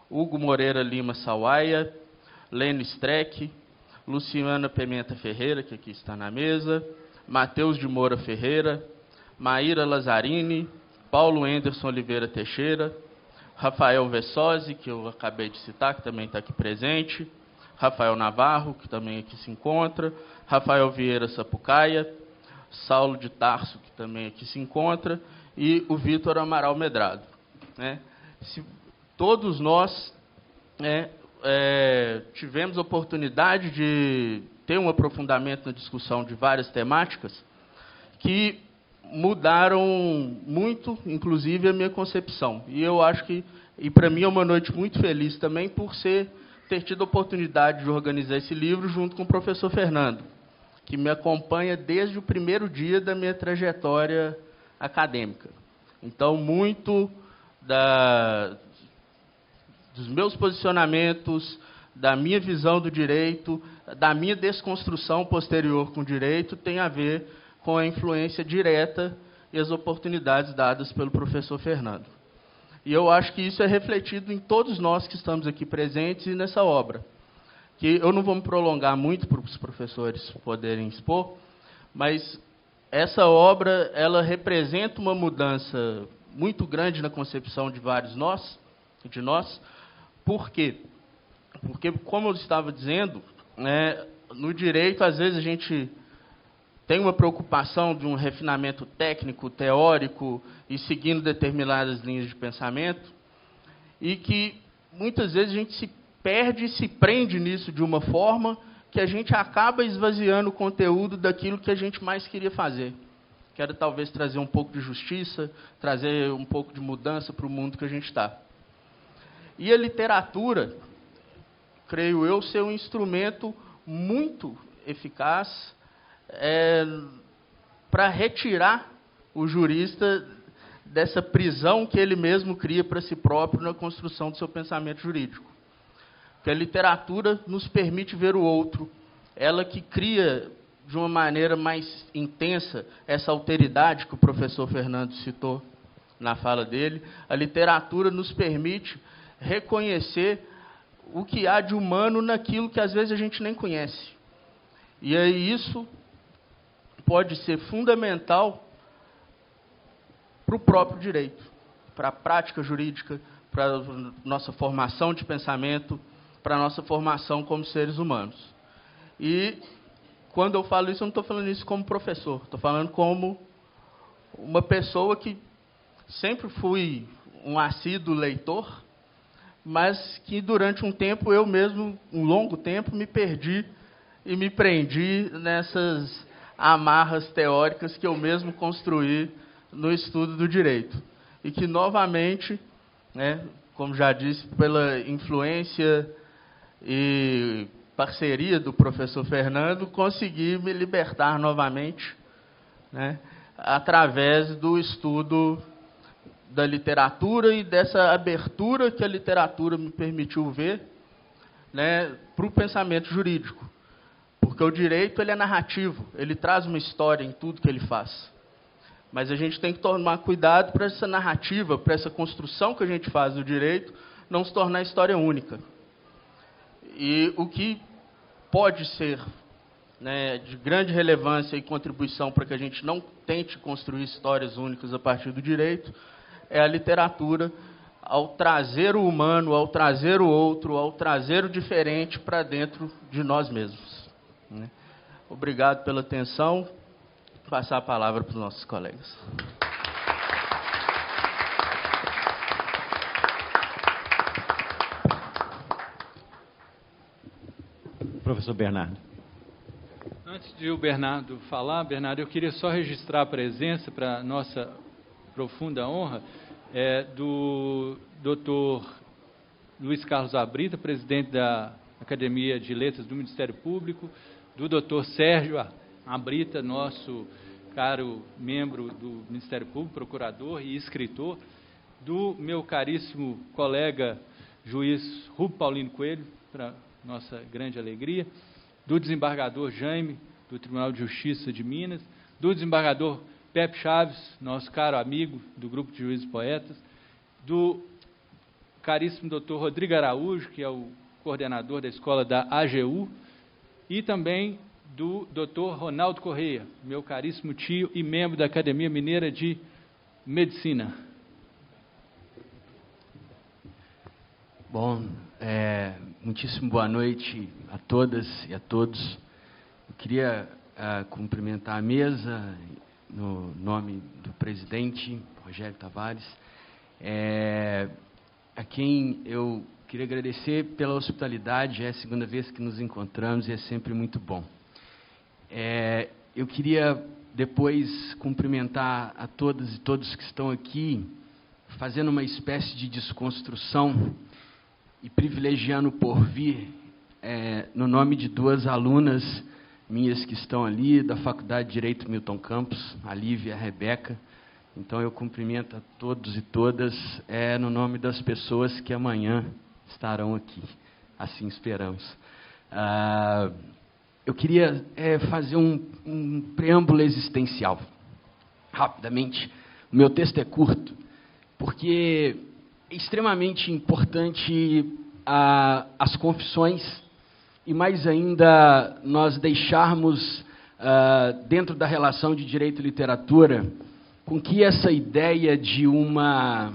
Hugo Moreira Lima Sawaia, Lênio Streck, Luciana Pimenta Ferreira, que aqui está na mesa, Matheus de Moura Ferreira, Maíra Lazzarini, Paulo Anderson Oliveira Teixeira, Rafael Vessosi, que eu acabei de citar, que também está aqui presente, Rafael Navarro, que também aqui se encontra, Rafael Vieira Sapucaia, Saulo de Tarso, que também aqui se encontra, e o Vitor Amaral Medrado, né? Todos nós, né, tivemos a oportunidade de ter um aprofundamento na discussão de várias temáticas que mudaram muito, inclusive, a minha concepção. E eu acho que, e para mim é uma noite muito feliz também por ter tido a oportunidade de organizar esse livro junto com o professor Fernando, que me acompanha desde o primeiro dia da minha trajetória acadêmica. Então, muito dos meus posicionamentos, da minha visão do direito, da minha desconstrução posterior com o direito, tem a ver com a influência direta e as oportunidades dadas pelo professor Fernando. E eu acho que isso é refletido em todos nós que estamos aqui presentes e nessa obra. Que eu não vou me prolongar muito para os professores poderem expor, mas essa obra, ela representa uma mudança muito grande na concepção de vários de nós. Por quê? Porque, como eu estava dizendo, né, no direito, às vezes, a gente tem uma preocupação de um refinamento técnico, teórico, e seguindo determinadas linhas de pensamento, e que, muitas vezes, a gente se perde e se prende nisso de uma forma que a gente acaba esvaziando o conteúdo daquilo que a gente mais queria fazer. Que era, talvez, trazer um pouco de justiça, trazer um pouco de mudança para o mundo que a gente está. E a literatura, creio eu, ser um instrumento muito eficaz para retirar o jurista dessa prisão que ele mesmo cria para si próprio na construção do seu pensamento jurídico. Porque a literatura nos permite ver o outro, ela que cria de uma maneira mais intensa essa alteridade que o professor Fernando citou na fala dele. A literatura nos permite reconhecer o que há de humano naquilo que às vezes a gente nem conhece. E aí isso pode ser fundamental para o próprio direito, para a prática jurídica, para a nossa formação de pensamento, para a nossa formação como seres humanos. E, quando eu falo isso, eu não estou falando isso como professor, estou falando como uma pessoa que sempre fui um assíduo leitor, mas que, durante um tempo, eu mesmo, um longo tempo, me perdi e me prendi nessas amarras teóricas que eu mesmo construí no estudo do direito. E que, novamente, né, como já disse, pela influência e parceria do professor Fernando, consegui me libertar novamente, né, através do estudo da literatura e dessa abertura que a literatura me permitiu ver, né, para o pensamento jurídico. Porque o direito ele é narrativo, ele traz uma história em tudo que ele faz. Mas a gente tem que tomar cuidado para essa narrativa, para essa construção que a gente faz do direito, não se tornar história única. E o que pode ser, né, de grande relevância e contribuição para que a gente não tente construir histórias únicas a partir do direito, é a literatura, ao trazer o humano, ao trazer o outro, ao trazer o diferente para dentro de nós mesmos. Né? Obrigado pela atenção. Vou passar a palavra para os nossos colegas. Professor Bernardo. Antes de o Bernardo falar, Bernardo, eu queria só registrar a presença, para nossa profunda honra, do Dr. Luiz Carlos Abrita, presidente da Academia de Letras do Ministério Público, do Dr. Sérgio Abrita, nosso caro membro do Ministério Público, procurador e escritor, do meu caríssimo colega juiz Rubio Paulino Coelho, para nossa grande alegria, do desembargador Jaime, do Tribunal de Justiça de Minas, do desembargador Pepe Chaves, nosso caro amigo do Grupo de Juízes Poetas, do caríssimo doutor Rodrigo Araújo, que é o coordenador da escola da AGU, e também do doutor Ronaldo Correia, meu caríssimo tio e membro da Academia Mineira de Medicina. Bom, muitíssimo boa noite a todas e a todos. Eu queria cumprimentar a mesa no nome do presidente, Rogério Tavares, a quem eu queria agradecer pela hospitalidade. É a segunda vez que nos encontramos e é sempre muito bom. Eu queria depois cumprimentar a todas e todos que estão aqui, fazendo uma espécie de desconstrução e privilegiando o porvir, no nome de duas alunas minhas que estão ali, da Faculdade de Direito Milton Campos, a Lívia e a Rebeca. Então, eu cumprimento a todos e todas, no nome das pessoas que amanhã estarão aqui. Assim esperamos. Eu queria fazer um preâmbulo existencial. Rapidamente, o meu texto é curto, porque é extremamente importante as confissões e, mais ainda, nós deixarmos, dentro da relação de direito e literatura, com que essa ideia de uma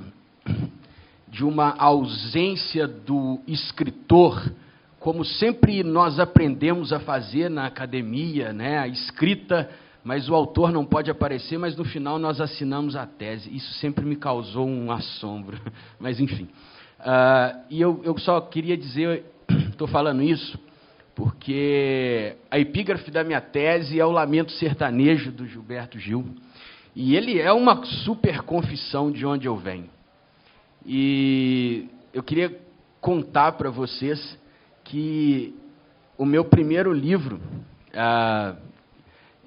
ausência do escritor, como sempre nós aprendemos a fazer na academia, né, a escrita, mas o autor não pode aparecer, mas no final nós assinamos a tese. Isso sempre me causou um assombro, mas enfim. E eu só queria dizer, estou falando isso, porque a epígrafe da minha tese é o Lamento Sertanejo, do Gilberto Gil, e ele é uma super confissão de onde eu venho. E eu queria contar para vocês que o meu primeiro livro,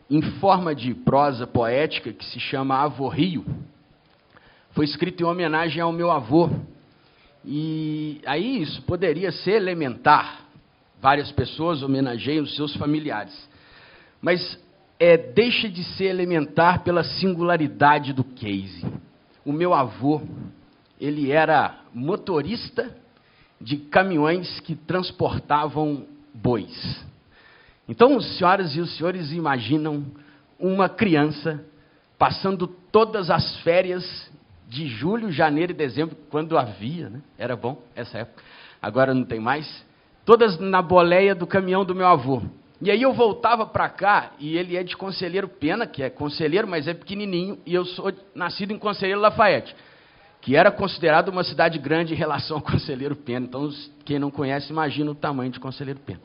em forma de prosa poética, que se chama Avô Rio, foi escrito em homenagem ao meu avô. E aí isso poderia ser elementar, várias pessoas homenageiam os seus familiares, mas deixa de ser elementar pela singularidade do case. O meu avô, ele era motorista de caminhões que transportavam bois. Então, senhoras e os senhores imaginam uma criança passando todas as férias de julho, janeiro e dezembro, quando havia, né? Era bom essa época, agora não tem mais, todas na boleia do caminhão do meu avô. E aí eu voltava para cá, e ele é de Conselheiro Pena, que é conselheiro, mas é pequenininho, e eu sou nascido em Conselheiro Lafayette, que era considerado uma cidade grande em relação ao Conselheiro Pena. Então, quem não conhece, imagina o tamanho de Conselheiro Pena.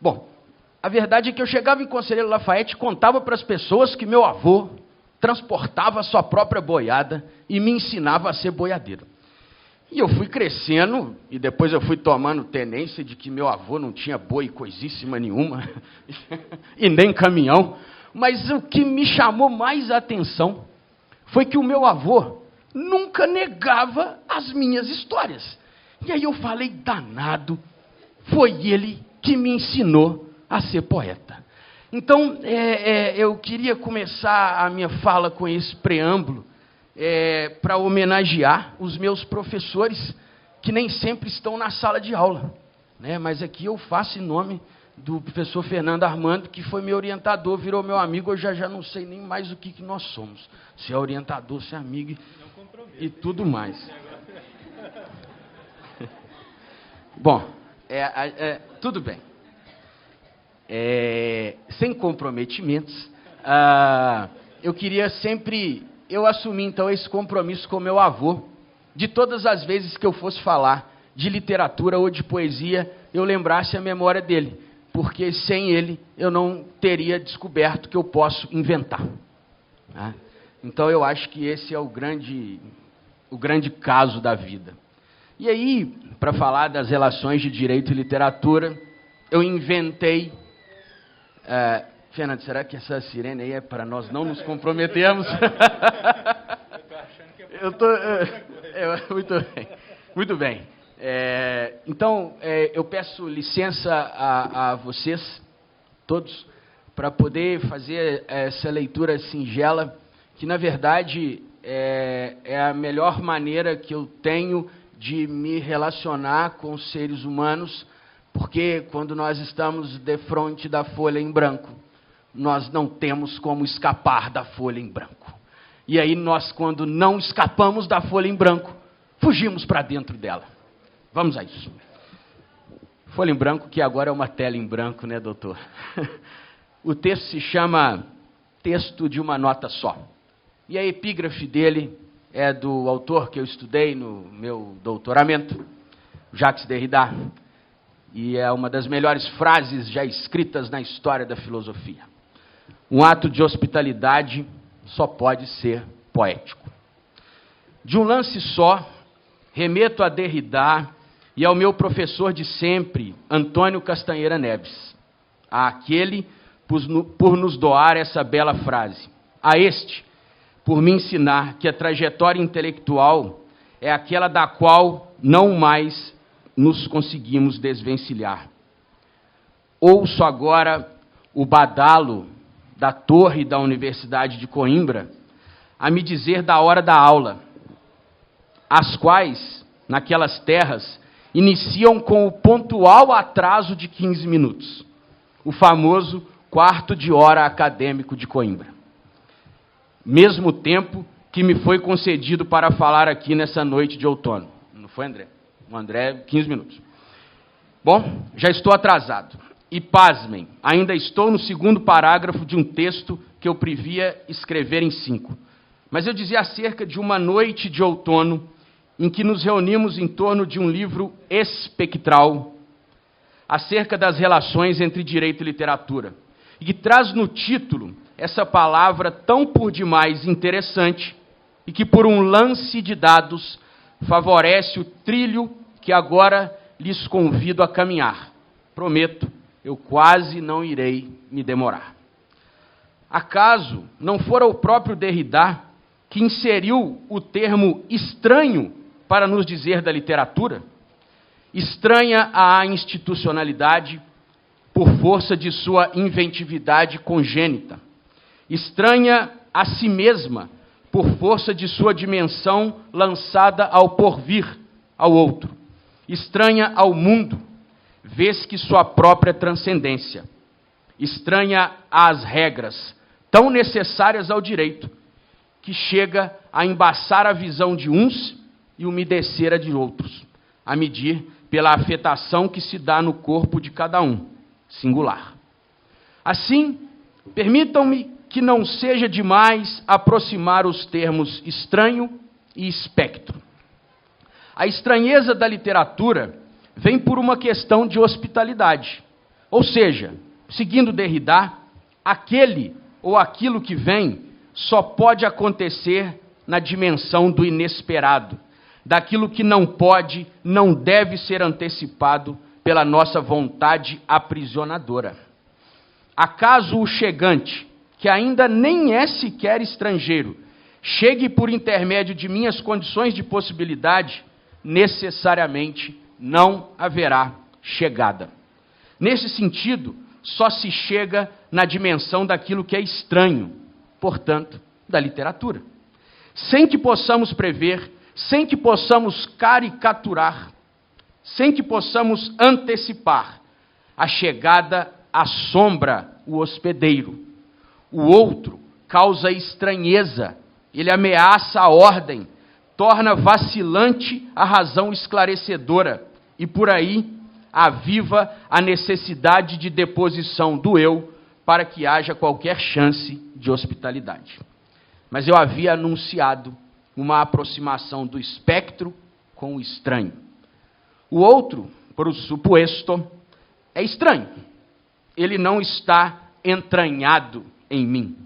Bom, a verdade é que eu chegava em Conselheiro Lafayette e contava para as pessoas que meu avô transportava a sua própria boiada e me ensinava a ser boiadeiro. E eu fui crescendo, e depois eu fui tomando tenência de que meu avô não tinha boi coisíssima nenhuma, e nem caminhão. Mas o que me chamou mais a atenção foi que o meu avô nunca negava as minhas histórias. E aí eu falei, danado, foi ele que me ensinou a ser poeta. Então, eu queria começar a minha fala com esse preâmbulo para homenagear os meus professores, que nem sempre estão na sala de aula, né? Mas aqui eu faço em nome do professor Fernando Armando, que foi meu orientador, virou meu amigo, eu já não sei nem mais o que nós somos. Se é orientador, se é amigo e tudo mais. Bom, tudo bem. Sem comprometimentos, eu queria sempre... Eu assumi, então, esse compromisso com meu avô, de todas as vezes que eu fosse falar de literatura ou de poesia, eu lembrasse a memória dele, porque sem ele eu não teria descoberto que eu posso inventar. Né? Então, eu acho que esse é o grande caso da vida. E aí, para falar das relações de direito e literatura, eu inventei... Fernando, será que essa sirene aí é para nós não nos comprometermos? Muito bem. Muito bem. Então, eu peço licença a vocês, todos, para poder fazer essa leitura singela, que, na verdade, é a melhor maneira que eu tenho de me relacionar com os seres humanos, porque quando nós estamos defronte da folha em branco, nós não temos como escapar da folha em branco. E aí nós, quando não escapamos da folha em branco, fugimos para dentro dela. Vamos a isso. Folha em branco, que agora é uma tela em branco, né, doutor? O texto se chama Texto de uma Nota Só. E a epígrafe dele é do autor que eu estudei no meu doutoramento, Jacques Derrida, e é uma das melhores frases já escritas na história da filosofia. Um ato de hospitalidade só pode ser poético. De um lance só, remeto a Derrida e ao meu professor de sempre, Antônio Castanheira Neves, àquele por nos doar essa bela frase, a este por me ensinar que a trajetória intelectual é aquela da qual não mais nos conseguimos desvencilhar. Ouço agora o badalo da torre da Universidade de Coimbra a me dizer da hora da aula, as quais, naquelas terras, iniciam com o pontual atraso de 15 minutos, o famoso quarto de hora acadêmico de Coimbra. Mesmo tempo que me foi concedido para falar aqui nessa noite de outono. Não foi, André? O André, 15 minutos. Bom, já estou atrasado. E pasmem, ainda estou no segundo parágrafo de um texto que eu previa escrever em 5. Mas eu dizia acerca de uma noite de outono em que nos reunimos em torno de um livro espectral acerca das relações entre direito e literatura, e que traz no título essa palavra tão por demais interessante e que, por um lance de dados, favorece o trilho que agora lhes convido a caminhar. Prometo, eu quase não irei me demorar. Acaso não fora o próprio Derrida que inseriu o termo estranho para nos dizer da literatura? Estranha à institucionalidade por força de sua inventividade congênita. Estranha a si mesma por força de sua dimensão lançada ao porvir, ao outro. Estranha ao mundo, vez que sua própria transcendência. Estranha às regras, tão necessárias ao direito, que chega a embaçar a visão de uns e umedecer a de outros, a medir pela afetação que se dá no corpo de cada um, singular. Assim, permitam-me que não seja demais aproximar os termos estranho e espectro. A estranheza da literatura vem por uma questão de hospitalidade. Ou seja, seguindo Derrida, aquele ou aquilo que vem só pode acontecer na dimensão do inesperado, daquilo que não pode, não deve ser antecipado pela nossa vontade aprisionadora. Acaso o chegante, que ainda nem é sequer estrangeiro, chegue por intermédio de minhas condições de possibilidade, necessariamente não haverá chegada. Nesse sentido, só se chega na dimensão daquilo que é estranho, portanto, da literatura. Sem que possamos prever, sem que possamos caricaturar, sem que possamos antecipar, a chegada assombra o hospedeiro. O outro causa estranheza, ele ameaça a ordem, torna vacilante a razão esclarecedora e, por aí, aviva a necessidade de deposição do eu para que haja qualquer chance de hospitalidade. Mas eu havia anunciado uma aproximação do espectro com o estranho. O outro, por supuesto, é estranho. Ele não está entranhado em mim,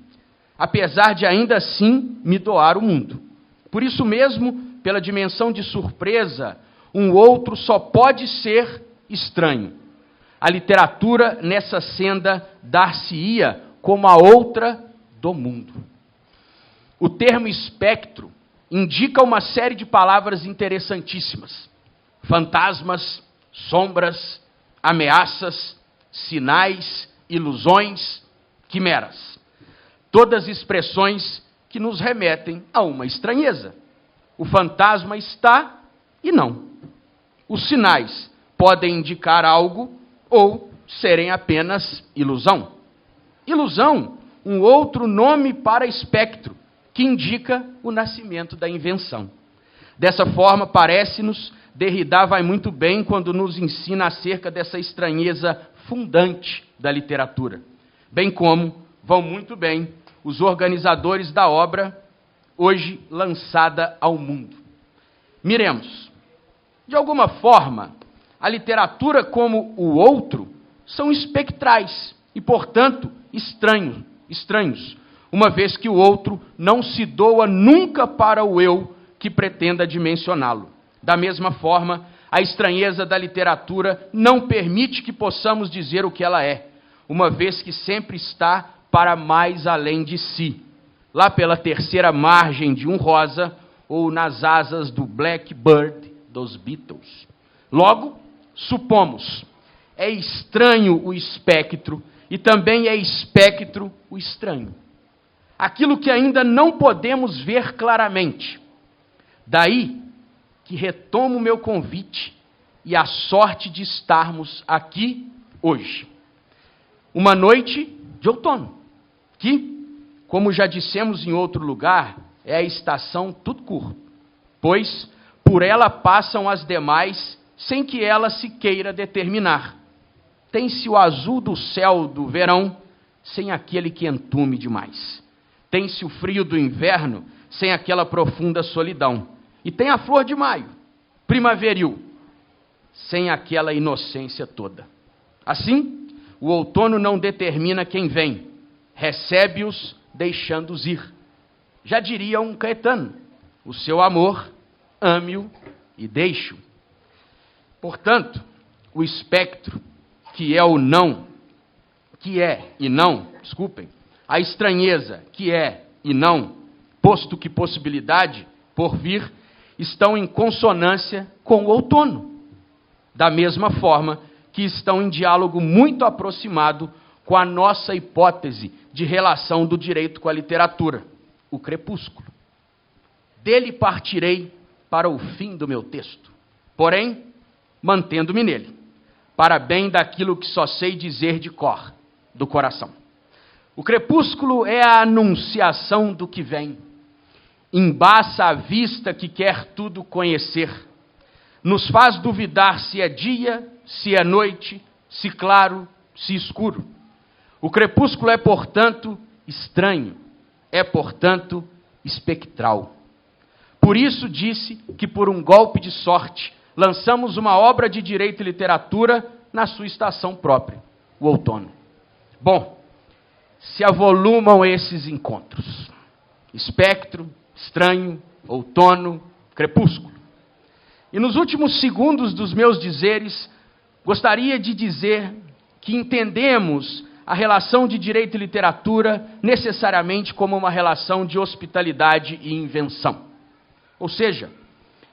apesar de ainda assim me doar o mundo. Por isso mesmo, pela dimensão de surpresa, um outro só pode ser estranho. A literatura nessa senda dar-se-ia como a outra do mundo. O termo espectro indica uma série de palavras interessantíssimas: fantasmas, sombras, ameaças, sinais, ilusões, quimeras. Todas expressões que nos remetem a uma estranheza. O fantasma está e não. Os sinais podem indicar algo ou serem apenas ilusão. Ilusão, um outro nome para espectro, que indica o nascimento da invenção. Dessa forma, parece-nos, Derrida vai muito bem quando nos ensina acerca dessa estranheza fundante da literatura, bem como vão muito bem os organizadores da obra hoje lançada ao mundo. Miremos, de alguma forma, a literatura como o outro são espectrais e, portanto, estranhos, uma vez que o outro não se doa nunca para o eu que pretenda dimensioná-lo. Da mesma forma, a estranheza da literatura não permite que possamos dizer o que ela é, uma vez que sempre está para mais além de si, lá pela terceira margem de um rosa ou nas asas do Blackbird dos Beatles. Logo, supomos, é estranho o espectro e também é espectro o estranho. Aquilo que ainda não podemos ver claramente. Daí que retomo o meu convite e a sorte de estarmos aqui hoje. Uma noite de outono, que, como já dissemos em outro lugar, é a estação Tutcur, pois por ela passam as demais sem que ela se queira determinar. Tem-se o azul do céu do verão sem aquele que entume demais. Tem-se o frio do inverno sem aquela profunda solidão. E tem a flor de maio, primaveril, sem aquela inocência toda. Assim, o outono não determina quem vem, recebe-os deixando-os ir. Já diria um Caetano, o seu amor, ame-o e deixe-o. Portanto, o espectro, que é o não, que é e não, desculpem, a estranheza, que é e não, posto que possibilidade, por vir, estão em consonância com o outono, da mesma forma que estão em diálogo muito aproximado com a nossa hipótese de relação do direito com a literatura, o crepúsculo. Dele partirei para o fim do meu texto, porém, mantendo-me nele, para bem daquilo que só sei dizer de cor, do coração. O crepúsculo é a anunciação do que vem, embaça a vista que quer tudo conhecer, nos faz duvidar se é dia, se é noite, se claro, se escuro. O crepúsculo é, portanto, estranho, é, portanto, espectral. Por isso disse que, por um golpe de sorte, lançamos uma obra de direito e literatura na sua estação própria, o outono. Bom, se avolumam esses encontros. Espectro, estranho, outono, crepúsculo. E nos últimos segundos dos meus dizeres, gostaria de dizer que entendemos a relação de direito e literatura necessariamente como uma relação de hospitalidade e invenção. Ou seja,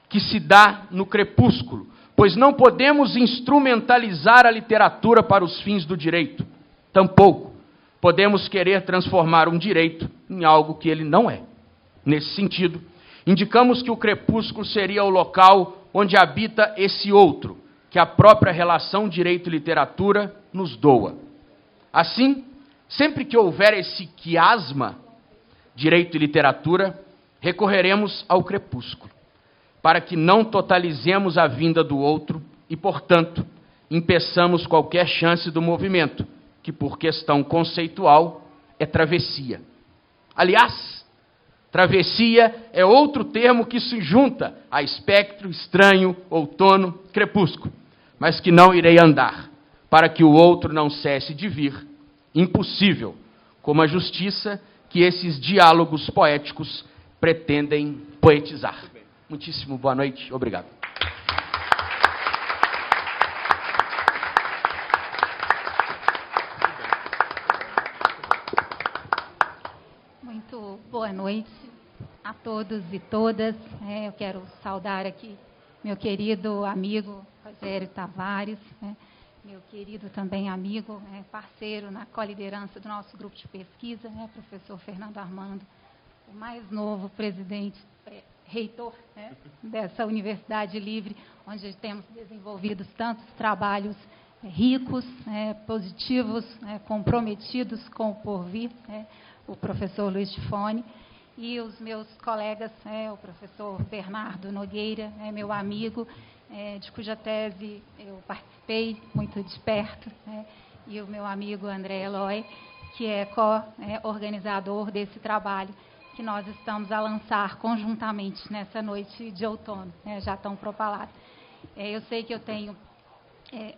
que se dá no crepúsculo, pois não podemos instrumentalizar a literatura para os fins do direito. Tampouco podemos querer transformar um direito em algo que ele não é. Nesse sentido, indicamos que o crepúsculo seria o local onde habita esse outro, que a própria relação direito e literatura nos doa. Assim, sempre que houver esse quiasma, direito e literatura, recorreremos ao crepúsculo, para que não totalizemos a vinda do outro e, portanto, impeçamos qualquer chance do movimento, que por questão conceitual é travessia. Aliás, travessia é outro termo que se junta a espectro, estranho, outono, crepúsculo, mas que não irei andar, para que o outro não cesse de vir. Impossível, como a justiça que esses diálogos poéticos pretendem poetizar. Muitíssimo boa noite, obrigado. Muito boa noite a todos e todas. Eu quero saudar aqui meu querido amigo Rogério Tavares, meu querido também amigo, parceiro na coliderança do nosso grupo de pesquisa, professor Fernando Armando, o mais novo presidente, reitor dessa Universidade Livre, onde temos desenvolvido tantos trabalhos ricos, positivos, comprometidos com o porvir, o professor Luiz Tifone, e os meus colegas, o professor Bernardo Nogueira, meu amigo, de cuja tese eu participei muito de perto, e o meu amigo André Eloy, que é co-organizador desse trabalho que nós estamos a lançar conjuntamente nessa noite de outono, já tão propalado. Eu sei que eu tenho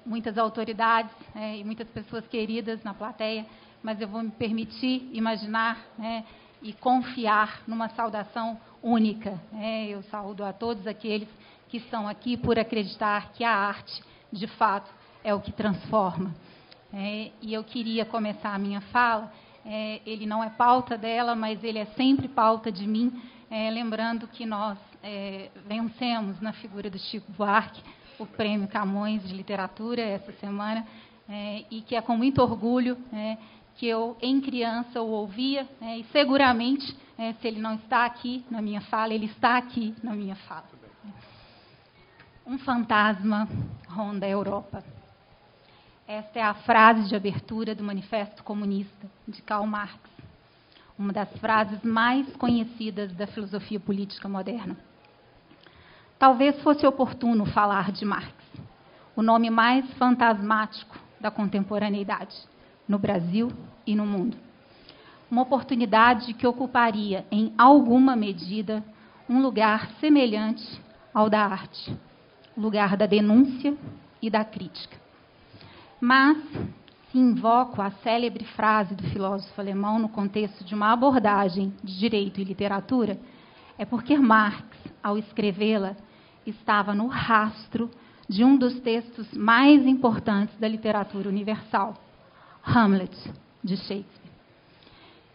muitas autoridades e muitas pessoas queridas na plateia, mas eu vou me permitir imaginar e confiar numa saudação única. Eu saúdo a todos aqueles que estão aqui por acreditar que a arte, de fato, é o que transforma. E eu queria começar a minha fala, ele não é pauta dela, mas ele é sempre pauta de mim, lembrando que nós vencemos na figura do Chico Buarque o Prêmio Camões de Literatura essa semana, e que é com muito orgulho que eu, em criança, o ouvia, e seguramente, se ele não está aqui na minha fala, ele está aqui na minha fala. Um fantasma ronda a Europa. Esta é a frase de abertura do Manifesto Comunista, de Karl Marx, uma das frases mais conhecidas da filosofia política moderna. Talvez fosse oportuno falar de Marx, o nome mais fantasmático da contemporaneidade, no Brasil e no mundo. Uma oportunidade que ocuparia, em alguma medida, um lugar semelhante ao da arte, o lugar da denúncia e da crítica. Mas, se invoco a célebre frase do filósofo alemão no contexto de uma abordagem de direito e literatura, é porque Marx, ao escrevê-la, estava no rastro de um dos textos mais importantes da literatura universal, Hamlet, de Shakespeare.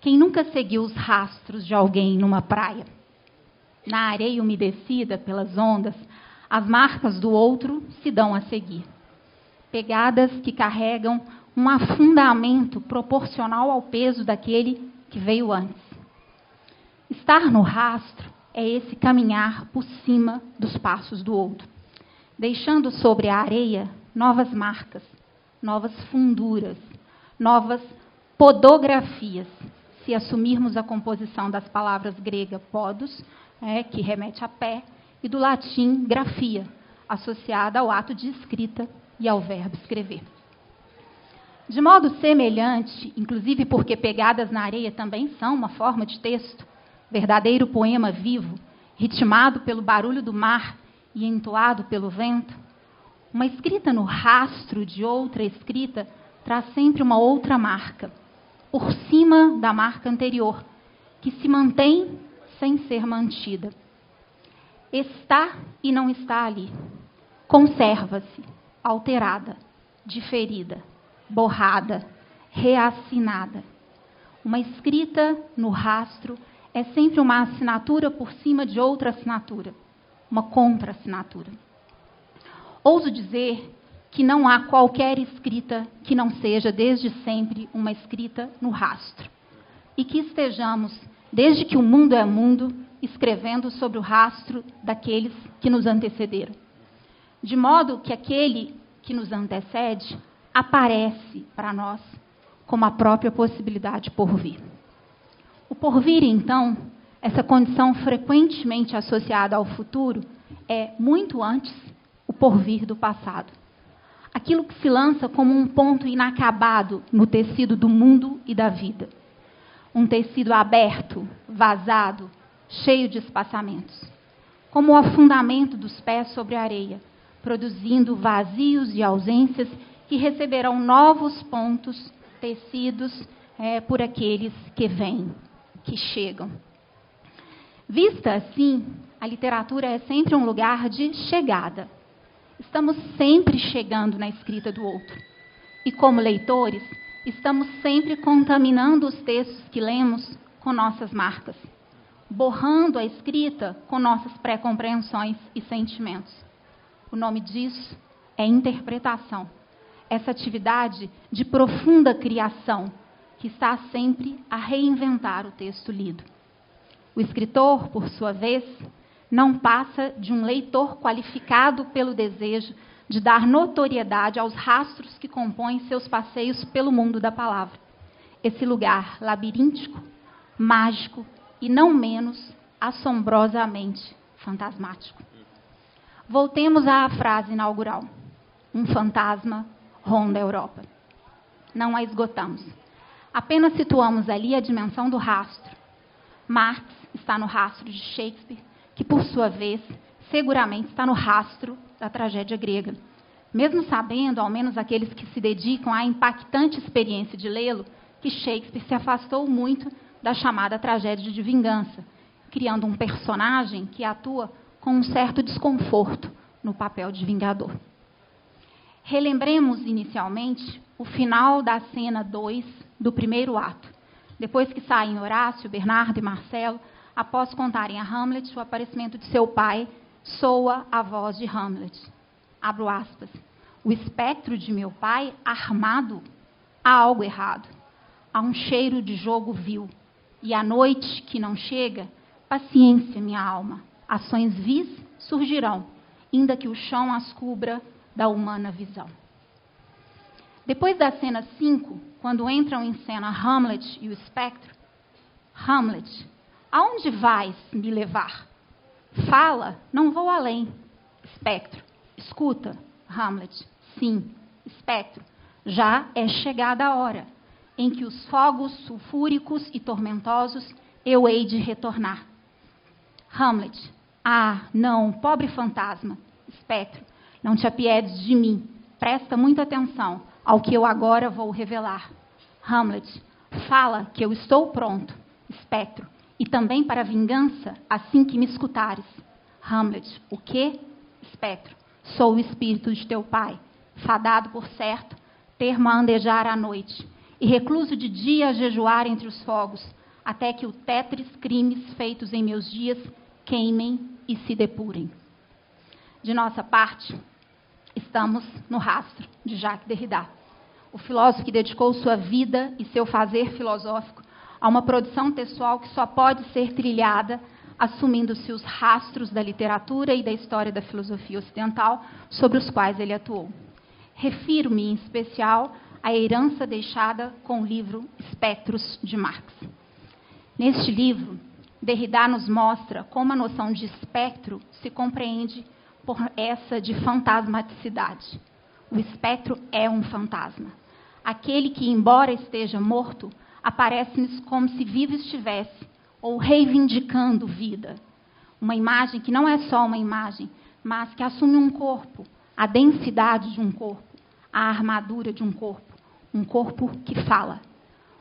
Quem nunca seguiu os rastros de alguém numa praia? Na areia umedecida pelas ondas, as marcas do outro se dão a seguir. Pegadas que carregam um afundamento proporcional ao peso daquele que veio antes. Estar no rastro é esse caminhar por cima dos passos do outro, deixando sobre a areia novas marcas, novas funduras, novas podografias, se assumirmos a composição das palavras grega podos, que remete a pé, e do latim grafia, associada ao ato de escrita e ao verbo escrever. De modo semelhante, inclusive porque pegadas na areia também são uma forma de texto, verdadeiro poema vivo, ritmado pelo barulho do mar e entoado pelo vento, uma escrita no rastro de outra escrita traz sempre uma outra marca, por cima da marca anterior, que se mantém sem ser mantida. Está e não está ali. Conserva-se, alterada, diferida, borrada, reassinada. Uma escrita no rastro é sempre uma assinatura por cima de outra assinatura, uma contra-assinatura. Ouso dizer que não há qualquer escrita que não seja desde sempre uma escrita no rastro. E que estejamos, desde que o mundo é mundo, escrevendo sobre o rastro daqueles que nos antecederam. De modo que aquele que nos antecede aparece para nós como a própria possibilidade por vir. O porvir, então, essa condição frequentemente associada ao futuro, é, muito antes, o porvir do passado. Aquilo que se lança como um ponto inacabado no tecido do mundo e da vida. Um tecido aberto, vazado, cheio de espaçamentos. Como o afundamento dos pés sobre a areia, produzindo vazios e ausências que receberão novos pontos, tecidos, por aqueles que vêm, que chegam. Vista assim, a literatura é sempre um lugar de chegada. Estamos sempre chegando na escrita do outro. E como leitores, estamos sempre contaminando os textos que lemos com nossas marcas, borrando a escrita com nossas pré-compreensões e sentimentos. O nome disso é interpretação. Essa atividade de profunda criação que está sempre a reinventar o texto lido. O escritor, por sua vez, não passa de um leitor qualificado pelo desejo de dar notoriedade aos rastros que compõem seus passeios pelo mundo da palavra. Esse lugar labiríntico, mágico e não menos assombrosamente fantasmático. Voltemos à frase inaugural. Um fantasma ronda a Europa. Não a esgotamos. Apenas situamos ali a dimensão do rastro. Marx está no rastro de Shakespeare, que, por sua vez, seguramente está no rastro da tragédia grega. Mesmo sabendo, ao menos aqueles que se dedicam à impactante experiência de lê-lo, que Shakespeare se afastou muito da chamada tragédia de vingança, criando um personagem que atua com um certo desconforto no papel de vingador. Relembremos inicialmente o final da cena 2 do primeiro ato. Depois que saem Horácio, Bernardo e Marcelo, após contarem a Hamlet o aparecimento de seu pai, soa a voz de Hamlet. Abro aspas. O espectro de meu pai armado? Há algo errado. Há um cheiro de jogo vil. E a noite que não chega, paciência, minha alma. Ações vis surgirão, ainda que o chão as cubra da humana visão. Depois da cena 5, quando entram em cena Hamlet e o espectro, Hamlet, aonde vais me levar? Fala, não vou além. Espectro, escuta. Hamlet, sim. Espectro, já é chegada a hora em que os fogos sulfúricos e tormentosos eu hei de retornar. Hamlet, ah, não, pobre fantasma. Espectro, não te apiedes de mim. Presta muita atenção ao que eu agora vou revelar. Hamlet, fala que eu estou pronto. Espectro, e também para a vingança, assim que me escutares. Hamlet, o quê? Espectro, sou o espírito de teu pai, fadado por certo, ter-me a andejar à noite, e recluso de dia a jejuar entre os fogos, até que o tétris crimes feitos em meus dias queimem e se depurem. De nossa parte, estamos no rastro de Jacques Derrida, o filósofo que dedicou sua vida e seu fazer filosófico a uma produção textual que só pode ser trilhada assumindo-se os rastros da literatura e da história da filosofia ocidental sobre os quais ele atuou. Refiro-me, em especial, à herança deixada com o livro Espectros, de Marx. Neste livro, Derrida nos mostra como a noção de espectro se compreende por essa de fantasmaticidade. O espectro é um fantasma. Aquele que, embora esteja morto, aparece-nos como se vivo estivesse, ou reivindicando vida. Uma imagem que não é só uma imagem, mas que assume um corpo, a densidade de um corpo, a armadura de um corpo que fala.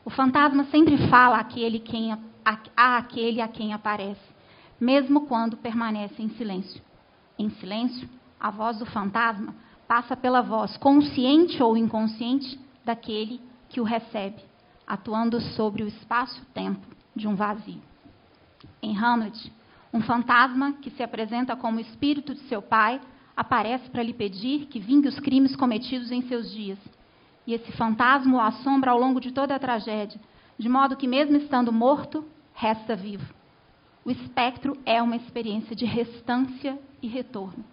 O fantasma sempre fala àquele a quem aparece, mesmo quando permanece em silêncio. Em silêncio, a voz do fantasma passa pela voz, consciente ou inconsciente, daquele que o recebe, atuando sobre o espaço-tempo de um vazio. Em Hamlet, um fantasma que se apresenta como espírito de seu pai aparece para lhe pedir que vingue os crimes cometidos em seus dias. E esse fantasma o assombra ao longo de toda a tragédia, de modo que, mesmo estando morto, resta vivo. O espectro é uma experiência de restância e retorno.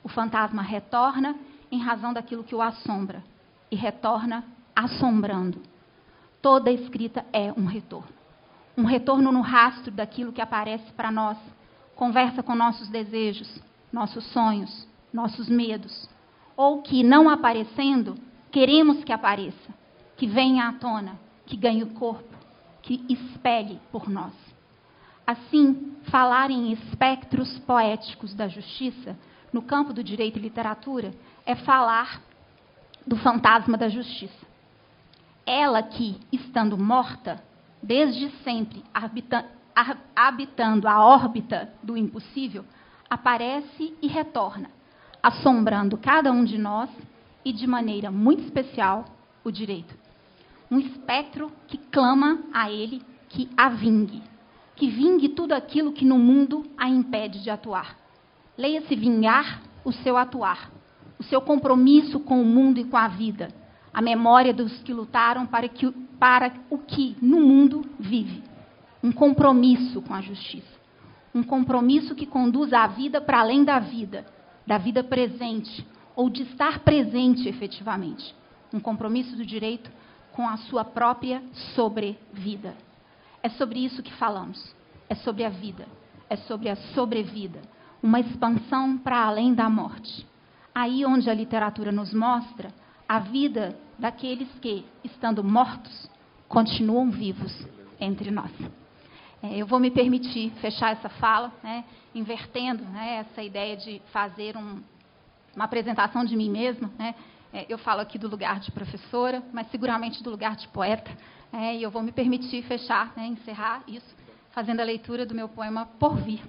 O fantasma retorna em razão daquilo que o assombra, e retorna assombrando. Toda a escrita é um retorno. Um retorno no rastro daquilo que aparece para nós, conversa com nossos desejos, nossos sonhos, nossos medos, ou que, não aparecendo, queremos que apareça, que venha à tona, que ganhe o corpo, que espelhe por nós. Assim, falar em espectros poéticos da justiça, no campo do direito e literatura, é falar do fantasma da justiça. Ela que, estando morta, desde sempre habitando a órbita do impossível, aparece e retorna, assombrando cada um de nós e, de maneira muito especial, o direito. Um espectro que clama a ele que a vingue, que vingue tudo aquilo que no mundo a impede de atuar. Leia-se vingar o seu atuar, o seu compromisso com o mundo e com a vida, a memória dos que lutaram para o que no mundo vive. Um compromisso com a justiça. Um compromisso que conduz a vida para além da vida presente, ou de estar presente efetivamente. Um compromisso do direito com a sua própria sobrevida. É sobre isso que falamos. É sobre a vida. É sobre a sobrevida. Uma expansão para além da morte. Aí onde a literatura nos mostra a vida daqueles que, estando mortos, continuam vivos entre nós. Eu vou me permitir fechar essa fala, invertendo essa ideia de fazer uma apresentação de mim mesma. Eu falo aqui do lugar de professora, mas seguramente do lugar de poeta. E eu vou me permitir fechar, encerrar isso, fazendo a leitura do meu poema Porvir.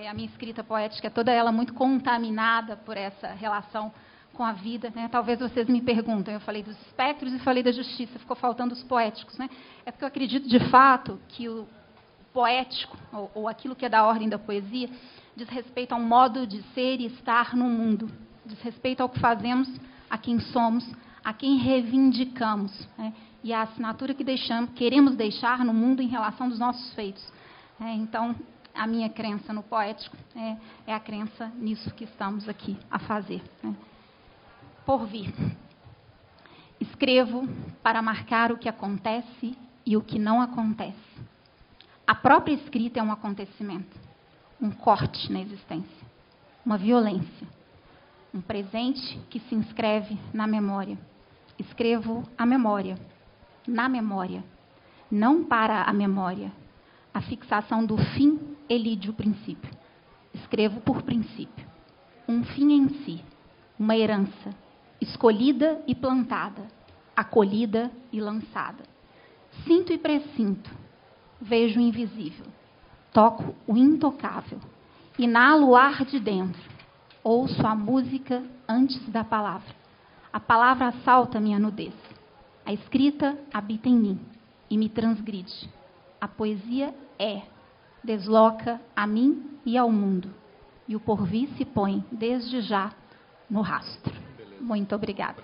A minha escrita poética é toda ela muito contaminada por essa relação com a vida. Talvez vocês me perguntem, eu falei dos espectros e falei da justiça, ficou faltando os poéticos. É porque eu acredito de fato que o poético, ou aquilo que é da ordem da poesia, diz respeito a um modo de ser e estar no mundo, diz respeito ao que fazemos, a quem somos, a quem reivindicamos, e a assinatura que queremos deixar no mundo em relação dos nossos feitos. Então, a minha crença no poético é a crença nisso que estamos aqui a fazer. Porvir. Escrevo para marcar o que acontece e o que não acontece. A própria escrita é um acontecimento, um corte na existência, uma violência, um presente que se inscreve na memória. Escrevo a memória, na memória, não para a memória. A fixação do fim elide o princípio. Escrevo por princípio, um fim em si, uma herança, escolhida e plantada, acolhida e lançada. Sinto e pressinto, vejo o invisível, toco o intocável, inalo o ar de dentro, ouço a música antes da palavra. A palavra assalta minha nudez. A escrita habita em mim e me transgride. A poesia desloca a mim e ao mundo. E o porvir se põe, desde já, no rastro. Muito obrigada.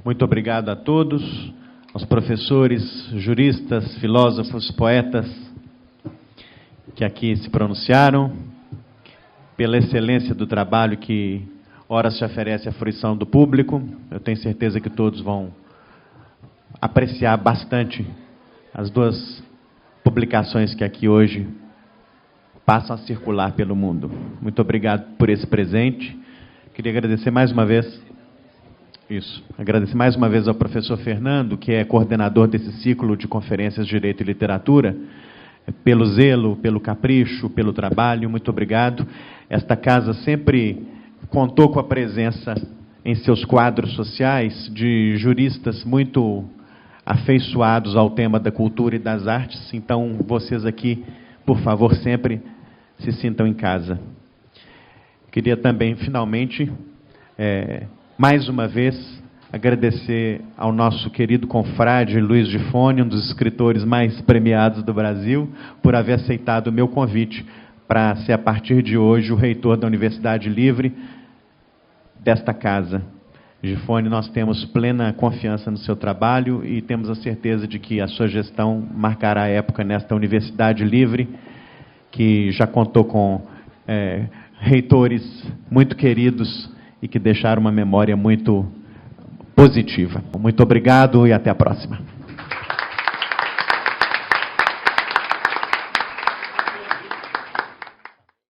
Muito obrigado a todos, aos professores, juristas, filósofos, poetas que aqui se pronunciaram, pela excelência do trabalho que ora se oferece à fruição do público. Eu tenho certeza que todos vão apreciar bastante as duas publicações que aqui hoje passam a circular pelo mundo. Muito obrigado por esse presente. Queria agradecer mais uma vez. Agradecer mais uma vez ao professor Fernando, que é coordenador desse ciclo de conferências de Direito e Literatura, pelo zelo, pelo capricho, pelo trabalho. Muito obrigado. Esta casa sempre contou com a presença em seus quadros sociais de juristas muito afeiçoados ao tema da cultura e das artes. Então, vocês aqui, por favor, sempre se sintam em casa. Queria também, finalmente, mais uma vez, agradecer ao nosso querido confrade Luiz Gifone, um dos escritores mais premiados do Brasil, por haver aceitado o meu convite para ser, a partir de hoje, o reitor da Universidade Livre desta casa. Gifone, nós temos plena confiança no seu trabalho e temos a certeza de que a sua gestão marcará a época nesta Universidade Livre, que já contou com reitores muito queridos e que deixaram uma memória muito positiva. Muito obrigado e até a próxima.